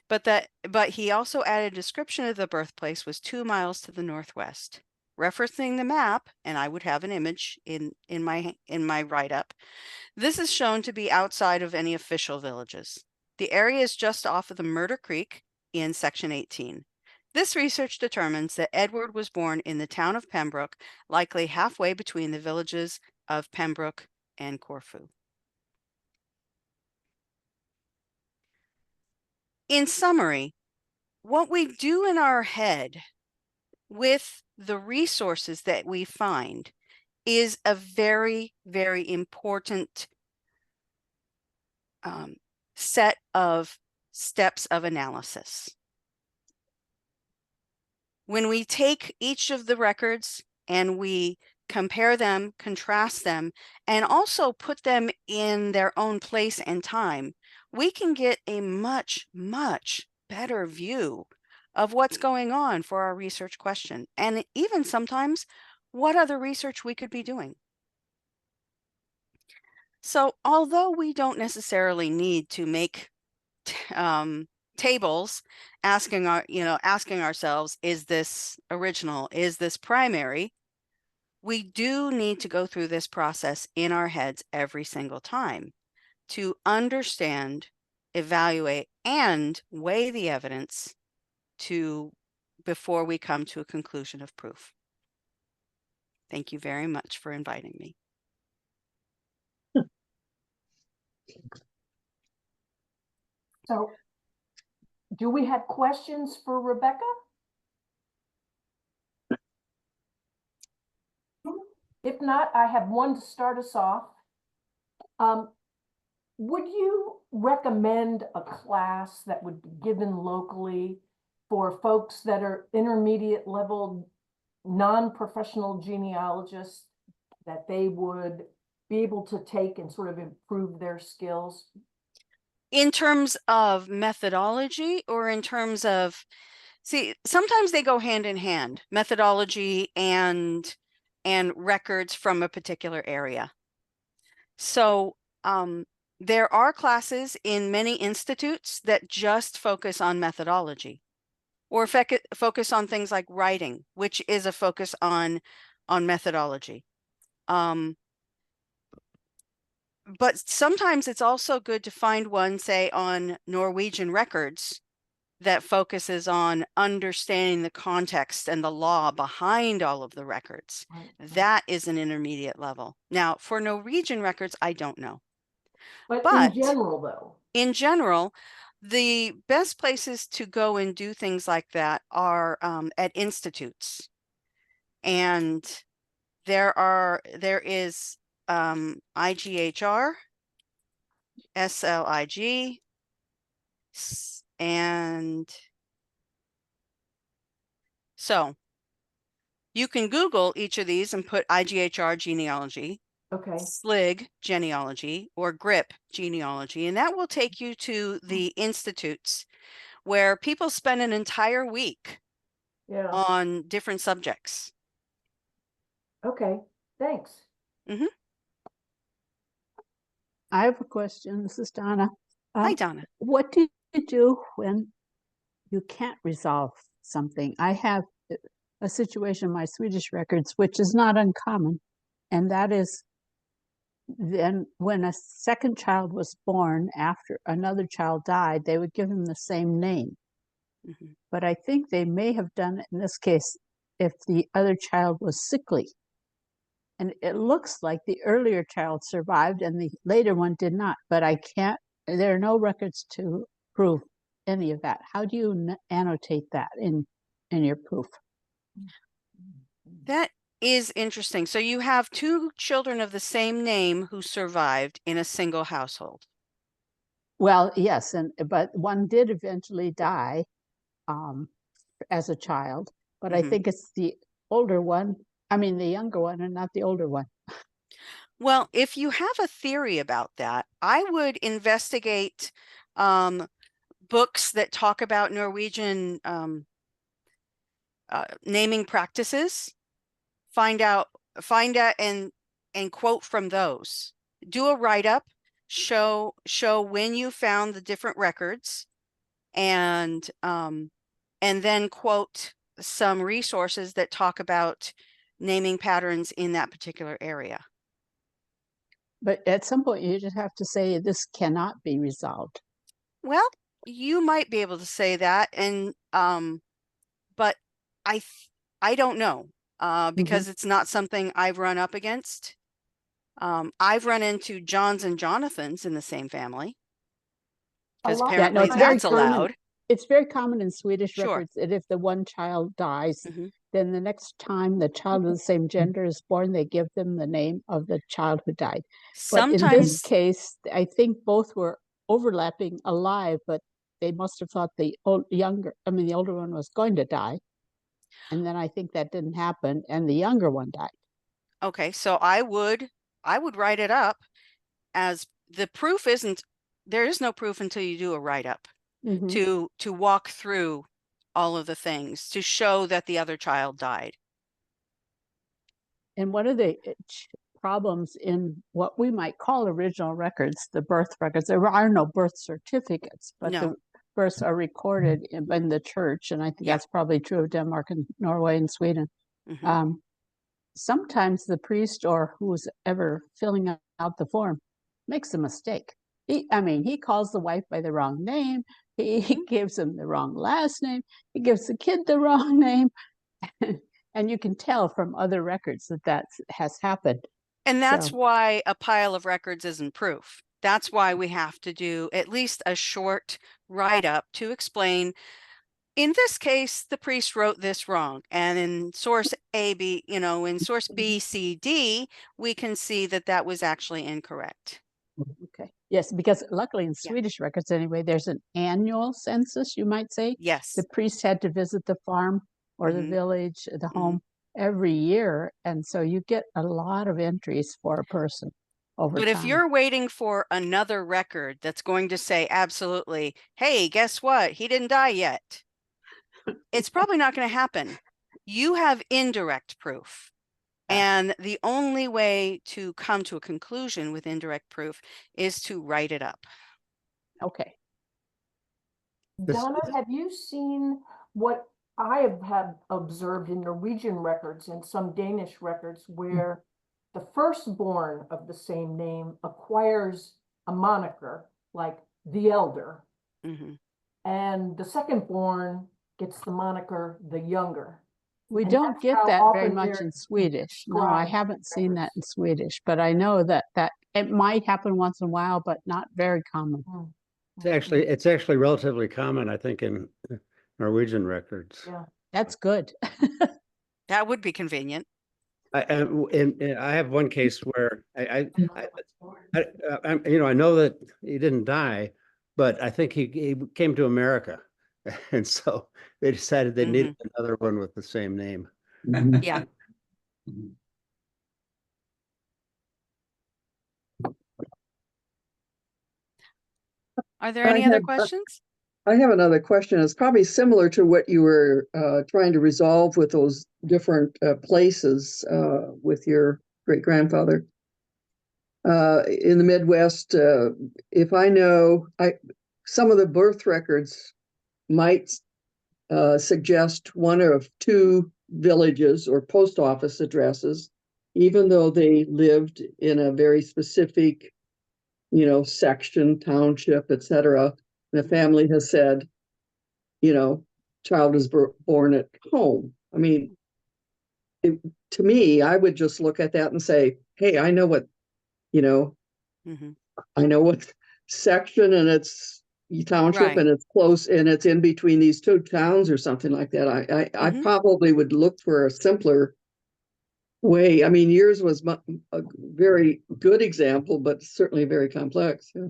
but he also added a description of the birthplace was 2 miles to the northwest. Referencing the map, and I would have an image in my write-up, this is shown to be outside of any official villages. The area is just off of the Murder Creek in section 18. This research determines that Edward was born in the town of Pembroke, likely halfway between the villages of Pembroke and Corfu. In summary, what we do in our head with the resources that we find is a very, very important set of steps of analysis. When we take each of the records and we compare them, contrast them, and also put them in their own place and time, we can get a much, much better view of what's going on for our research question, and even sometimes what other research we could be doing. So although we don't necessarily need to make tables asking ourselves, is this original? Is this primary? We do need to go through this process in our heads every single time to understand, evaluate, and weigh the evidence before we come to a conclusion of proof. Thank you very much for inviting me. So, do we have questions for Rebecca? If not, I have one to start us off. Would you recommend a class that would be given locally for folks that are intermediate level, non-professional genealogists, that they would be able to take and sort of improve their skills? In terms of methodology, or in terms of, see, sometimes they go hand in hand, methodology and records from a particular area. So there are classes in many institutes that just focus on methodology, or focus on things like writing, which is a focus on methodology. But sometimes it's also good to find one, say, on Norwegian records that focuses on understanding the context and the law behind all of the records. Right. That is an intermediate level. Now, for Norwegian records, I don't know. But But in general, though, in general, the best places to go and do things like that are at institutes. And there is IGHR, SLIG, and so you can Google each of these and put IGHR genealogy, okay, SLIG genealogy, or GRIP genealogy, and that will take you to the institutes where people spend an entire week yeah, on different subjects. okay, thanks. I have a question. This is Donna. Hi, Donna. What do you do when you can't resolve something? I have a situation in my Swedish records, which is not uncommon, and that is then when a second child was born after another child died, they would give him the same name. But I think they may have done it in this case if the other child was sickly. And it looks like the earlier child survived and the later one did not, but there are no records to prove any of that. How do you annotate that in your proof? That is interesting. So you have two children of the same name who survived in a single household. Well, yes, but one did eventually die. as a child, but I Mhm. think it's the older one, I mean, the younger one and not the older one. Well, if you have a theory about that, I would investigate books that talk about Norwegian naming practices. Find out and quote from those. Do a write-up, show when you found the different records, and then quote some resources that talk about naming patterns in that particular area. But at some point, you just have to say this cannot be resolved. Well, you might be able to say that, and but I don't know, because it's not something I've run up against. I've run into Johns and Jonathans in the same family, A because lot- Yeah, no, apparently it's very that's common. allowed. It's very common in Swedish Sure. records that if the one child dies, Mhm. then the next time the child of the same gender is born, they give them the name of the child who died. But in this Sometimes, case, I think both were overlapping alive, but they must have thought the older one was going to die. And then I think that didn't happen, and the younger one died. okay, so I would write it up as the proof there is no proof until you do a write-up Mhm. to walk through all of the things to show that the other child died. And one of the problems in what we might call original records, the birth records, there are no birth certificates, but No. the births are recorded in the church. And I think Yeah. that's probably true of Denmark and Norway and Sweden. Mhm. Sometimes the priest or who's ever filling out the form makes a mistake. He calls the wife by the wrong name. He gives him the wrong last name. He gives the kid the wrong name. And you can tell from other records that has happened. And that's So- why a pile of records isn't proof. That's why we have to do at least a short write-up to explain, in this case, the priest wrote this wrong. And in source in source B, C, D, we can see that that was actually incorrect. Okay. Yes, because luckily in Yeah. Swedish records anyway, there's an annual census, you might say. Yes. The priest had to visit the farm or the Mhm. village, the home every year. And so you get a lot of entries for a person over But time. if you're waiting for another record that's going to say absolutely, hey, guess what? He didn't die yet. It's probably not going to happen. You have indirect proof. And the only way to come to a conclusion with indirect proof is to write it up. Okay. This- Donna, have you seen what I have observed in Norwegian records and some Danish records where the firstborn of the same name acquires a moniker like the elder, Mhm. and the secondborn gets the moniker the younger? We And don't that's get how that very often much they're in Swedish. No, I described haven't seen that records. in Swedish, but I know that it might happen once in a while, but not very common. It's actually relatively common, I think, in Norwegian records. Yeah. That's good. That would be convenient. And I have one case where I know that he didn't die, but I think he came to America. And so they decided they needed another one with the same name. Yeah. Are there any other questions? I have another question. It's probably similar to what you were trying to resolve with those different places with your great-grandfather. In the Midwest, if I know, some of the birth records might suggest one of two villages or post office addresses, even though they lived in a very specific, section, township, etc. The family has said, child is born at home. I mean, to me, I would just look at that and say, hey, I know what, I know what section and it's township Right. and it's close and it's in between these two towns or something like that. I probably would look for a simpler way. I mean, yours was a very good example, but certainly very complex. Yeah.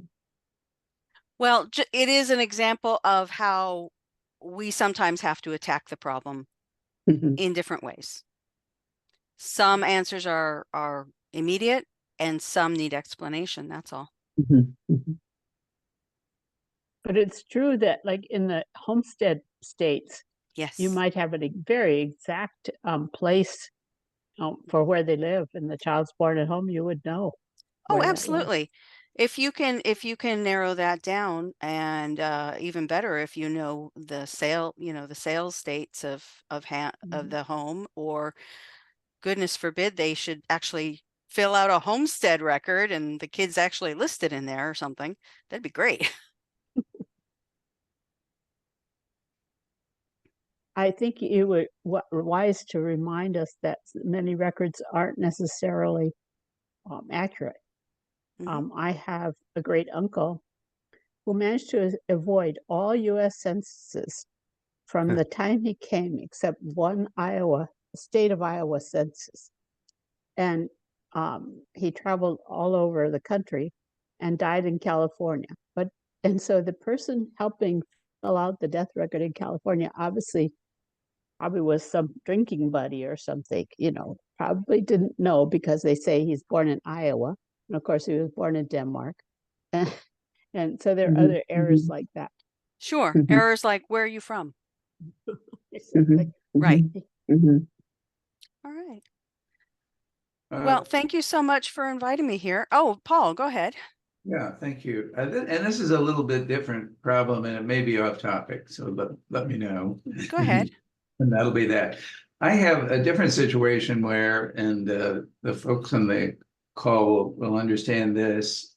Well, it is an example of how we sometimes have to attack the problem Mhm, in different ways. Some answers are immediate and some need explanation, that's all. mhm, mhm. But it's true that like in the homestead states, Yes. you might have a very exact place for where they live, and the child's born at home, you would know. Oh, where that was. absolutely. If you can narrow that down, and even better if you know the sales states of Mhm. the home, or goodness forbid they should actually fill out a homestead record and the kid's actually listed in there or something. That'd be great. I think you were wise to remind us that many records aren't necessarily accurate. Mhm. I have a great uncle who managed to avoid all U.S. censuses from the time he came, except one state of Iowa census. And he traveled all over the country and died in California. And so the person helping fill out the death record in California probably was some drinking buddy or something, probably didn't know, because they say he's born in Iowa. And of course, he was born in Denmark. And so there are Mhm, other errors mhm, like that. Sure. mhm, Errors like, where are you from? Exactly. Right. mhm, mhm. All right. Uh, Well, thank you so much for inviting me here. Oh, Paul, go ahead. Yeah, thank you. And this is a little bit different problem, and it may be off topic, so let me know. Go ahead. And that'll be that. I have a different situation where, and the folks on the call will understand this.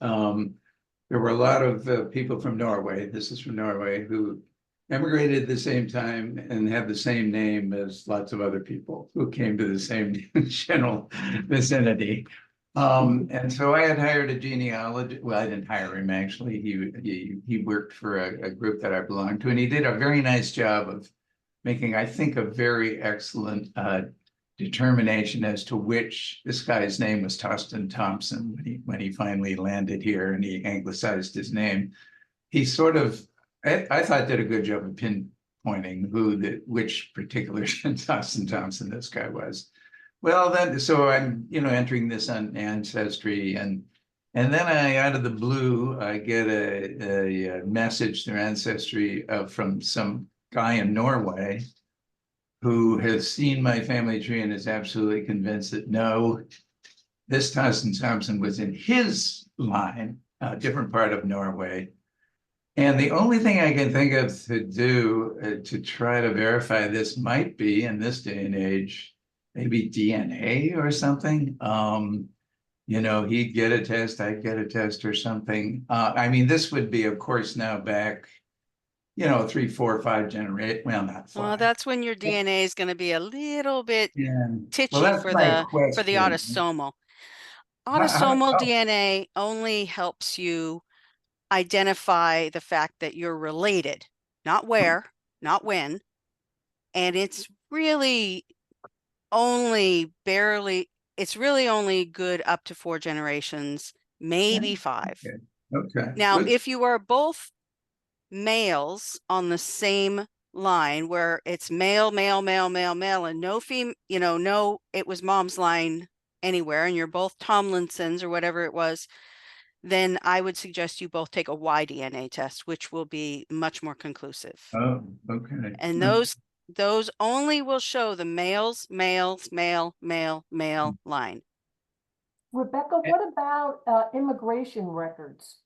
There were a lot of people from Norway, this is from Norway, who emigrated at the same time and have the same name as lots of other people who came to the same general vicinity. And so I had hired a genealogist. Well, I didn't hire him actually. He worked for a group that I belonged to, and he did a very nice job of making, I think, a very excellent determination as to which this guy's name was Tostin Thompson when he finally landed here and he anglicized his name. He sort of, I thought, did a good job of pinpointing which particular Tostin Thompson this guy was. Well, then, so I'm, entering this on Ancestry, and then out of the blue, I get a message through Ancestry from some guy in Norway who has seen my family tree and is absolutely convinced that no, this Tostin Thompson was in his line, a different part of Norway. And the only thing I can think of to do to try to verify this might be, in this day and age, maybe DNA or something. He'd get a test, I'd get a test or something. I mean, this would be, of course, now back, 3, 4, 5 generations. Well, not Well, 5. that's when your DNA is going to be a little bit Yeah. Well, titchy that's for my the question. autosomal. How- Autosomal how- DNA only helps you identify the fact that you're related, not where, not when. And it's really only good up to 4 generations, maybe 5. Okay. Now, Good. if you are both males on the same line, where it's male, male, male, male, male, and no no, it was mom's line anywhere, and you're both Tomlinsons or whatever it was, then I would suggest you both take a Y-DNA test, which will be much more conclusive. Oh, okay. And those only will show the male, male line. Rebecca, what about immigration records?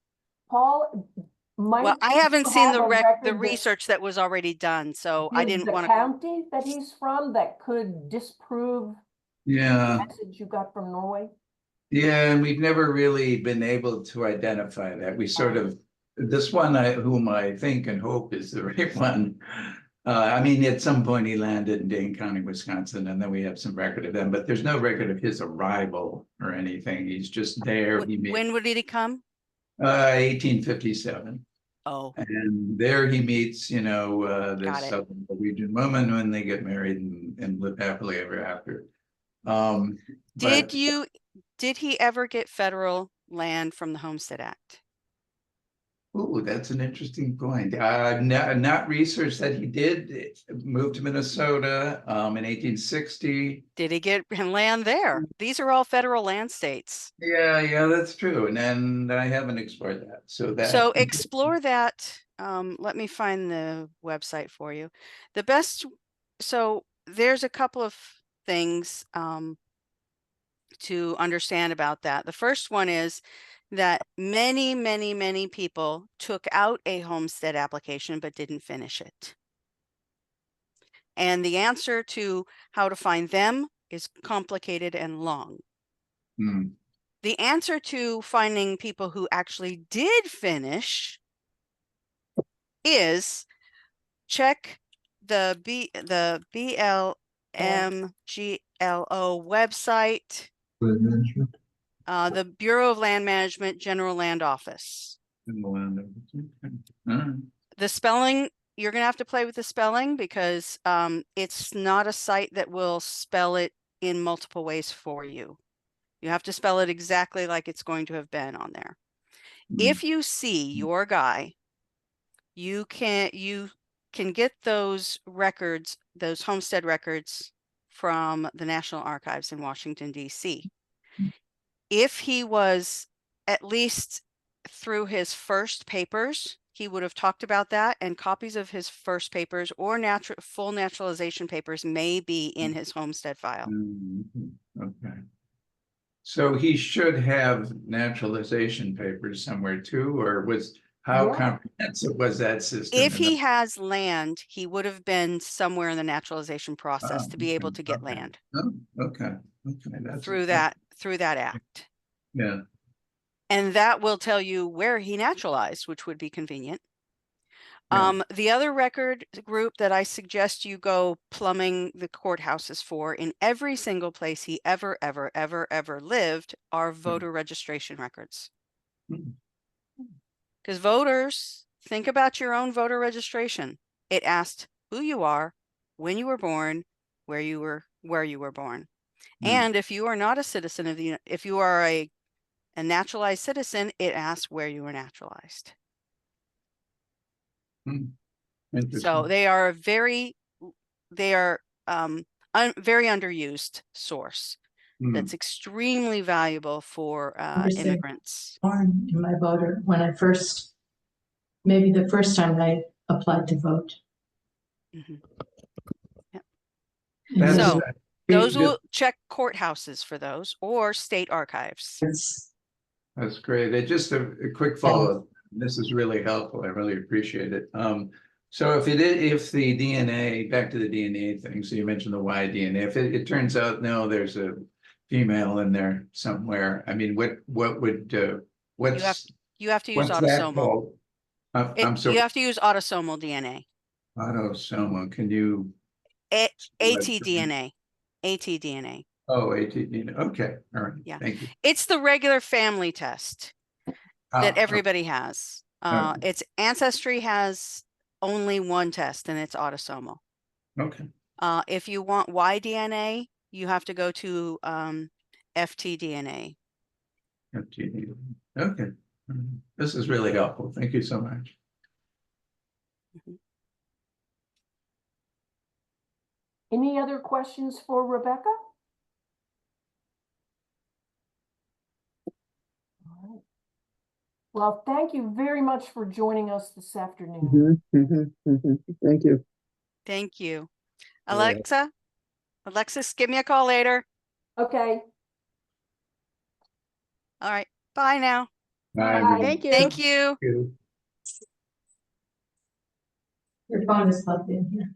Paul, might Well, I haven't you seen have the a record that research that was already done, so I gives didn't the want to. county that he's from that could disprove the Yeah, message you got from Norway? yeah, and we've never really been able to identify that. We sort of, this one, whom I think and hope is the right one. I mean, at some point he landed in Dane County, Wisconsin, and then we have some record of them, but there's no record of his arrival or anything. He's just there. When would he come? 1857. Oh, And there he meets, Got this it. Southern Norwegian woman when they get married and live happily ever after. But did he ever get federal land from the Homestead Act? Ooh, that's an interesting point. Not researched that he did move to Minnesota, in 1860. Did he get land there? These are all federal land states. Yeah, that's true. And then I haven't explored that. So that. So explore that. Let me find the website for you. The best, so there's a couple of things to understand about that. The first one is that many people took out a homestead application but didn't finish it. And the answer to how to find them is complicated and long. Hmm. The answer to finding people who actually did finish is check the BLMGLO website, the Bureau of Land Management, General Land Office. The spelling, you're going to have to play with the spelling because it's not a site that will spell it in multiple ways for you. You have to spell it exactly like it's going to have been on there. If you see your guy, you can get those records, those homestead records from the National Archives in Washington, D.C. If he was at least through his first papers, he would have talked about that, and copies of his first papers or full naturalization papers may be in his homestead file. Okay. So he should have naturalization papers somewhere too, or how Yeah. comprehensive was that system? If he has land, he would have been somewhere in the naturalization process Oh, to be able okay, to get okay. land Oh, okay. That's through that act. Yeah. And that will tell you where he naturalized, which would be convenient. Yeah. The other record group that I suggest you go plumbing the courthouses for in every single place he ever lived are voter registration records. Hmm. Because voters, think about your own voter registration. It asked who you are, when you were born, where you were born. And if you are not a citizen of if you are a naturalized citizen, it asks where you were naturalized. So they are very underused source. That's extremely valuable for immigrants. Born in my voter when I first, maybe the first time I applied to vote. Yep. And So those will check courthouses for those or state archives. That's great. Just a quick follow-up. This is really helpful. I really appreciate it. So if the DNA, back to the DNA thing, so you mentioned the Y DNA, if it turns out, no, there's a female in there somewhere, I mean, what would, you have to use what's that autosomal. called? I'm sorry. You have to use autosomal DNA. Autosomal, can you? ATDNA. ATDNA. Oh, ATDNA. Okay, all right. Yeah. Thank you. It's the regular family test that everybody has. It's Ancestry has only one test, and it's autosomal. Okay. If you want Y-DNA, you have to go to FTDNA. FTDNA. Okay. This is really helpful. Thank you so much. Any other questions for Rebecca? All right. Well, thank you very much for joining us this afternoon. Thank you. Thank you. Yeah. Alexis, give me a call later. Okay. All right. Bye now. Bye. Thank you. Thank you. your phone is plugged in here.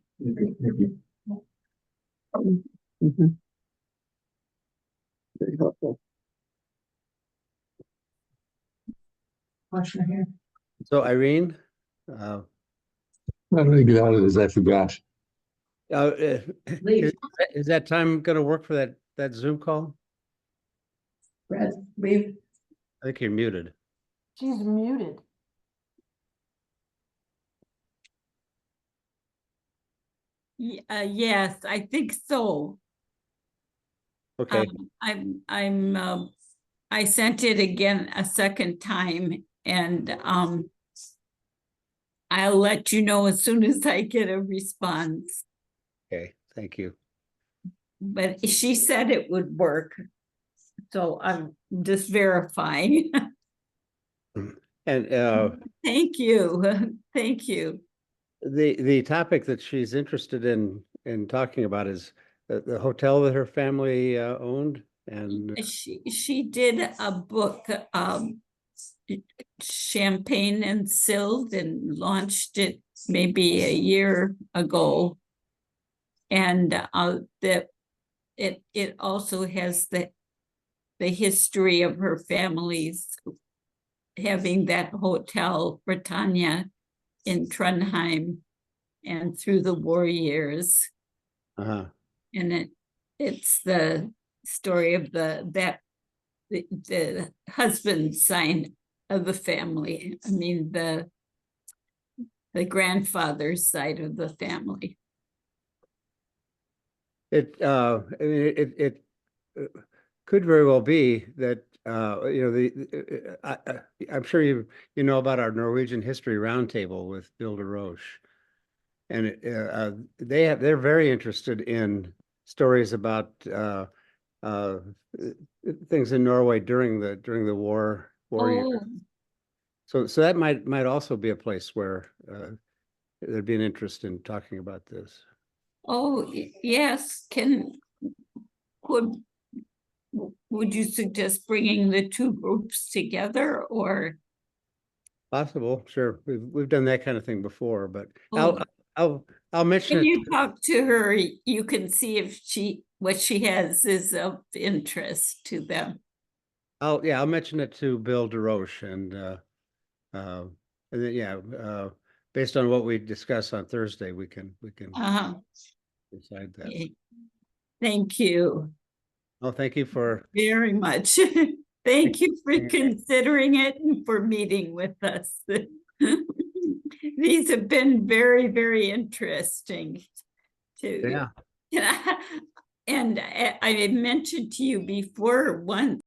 Very helpful. Wash my hair. So Irene, I'm gonna get out of this, I forgot. Leave. is that time going to work for that Zoom call? Brad, leave. I think you're muted. She's muted. Yes, I think so. Okay. I sent it again a second time and I'll let you know as soon as I get a response. Okay, thank you. But she said it would work. So I'm just verifying. And Thank you. Thank you. the topic that she's interested in talking about is the hotel that her family owned, and She did a book, Champagne and Silt, and launched it maybe a year ago. And that it also has the history of her family's having that hotel, Britannia, in Trondheim, and through the war years. uh-huh. And it's the story of the husband's side of the family. I mean, the grandfather's side of the family. I mean, it could very well be that I'm sure you know about our Norwegian History Roundtable with Bill DeRoche, and they're very interested in stories about things in Norway during the war years. So that might also be a place where there'd be an interest in talking about this. Oh, yes. Would you suggest bringing the two groups together, or? Possible, sure. We've done that kind of thing before, but Oh. I'll mention When it. you talk to her, you can see if what she has is of interest to them. I'll mention it to Bill DeRoche, and then based on what we discuss on Thursday, we can decide that. Okay. Thank you Oh, thank you for very much. Thank you for considering it and for meeting with us. These have been very, very interesting too. yeah. And I mentioned to you before once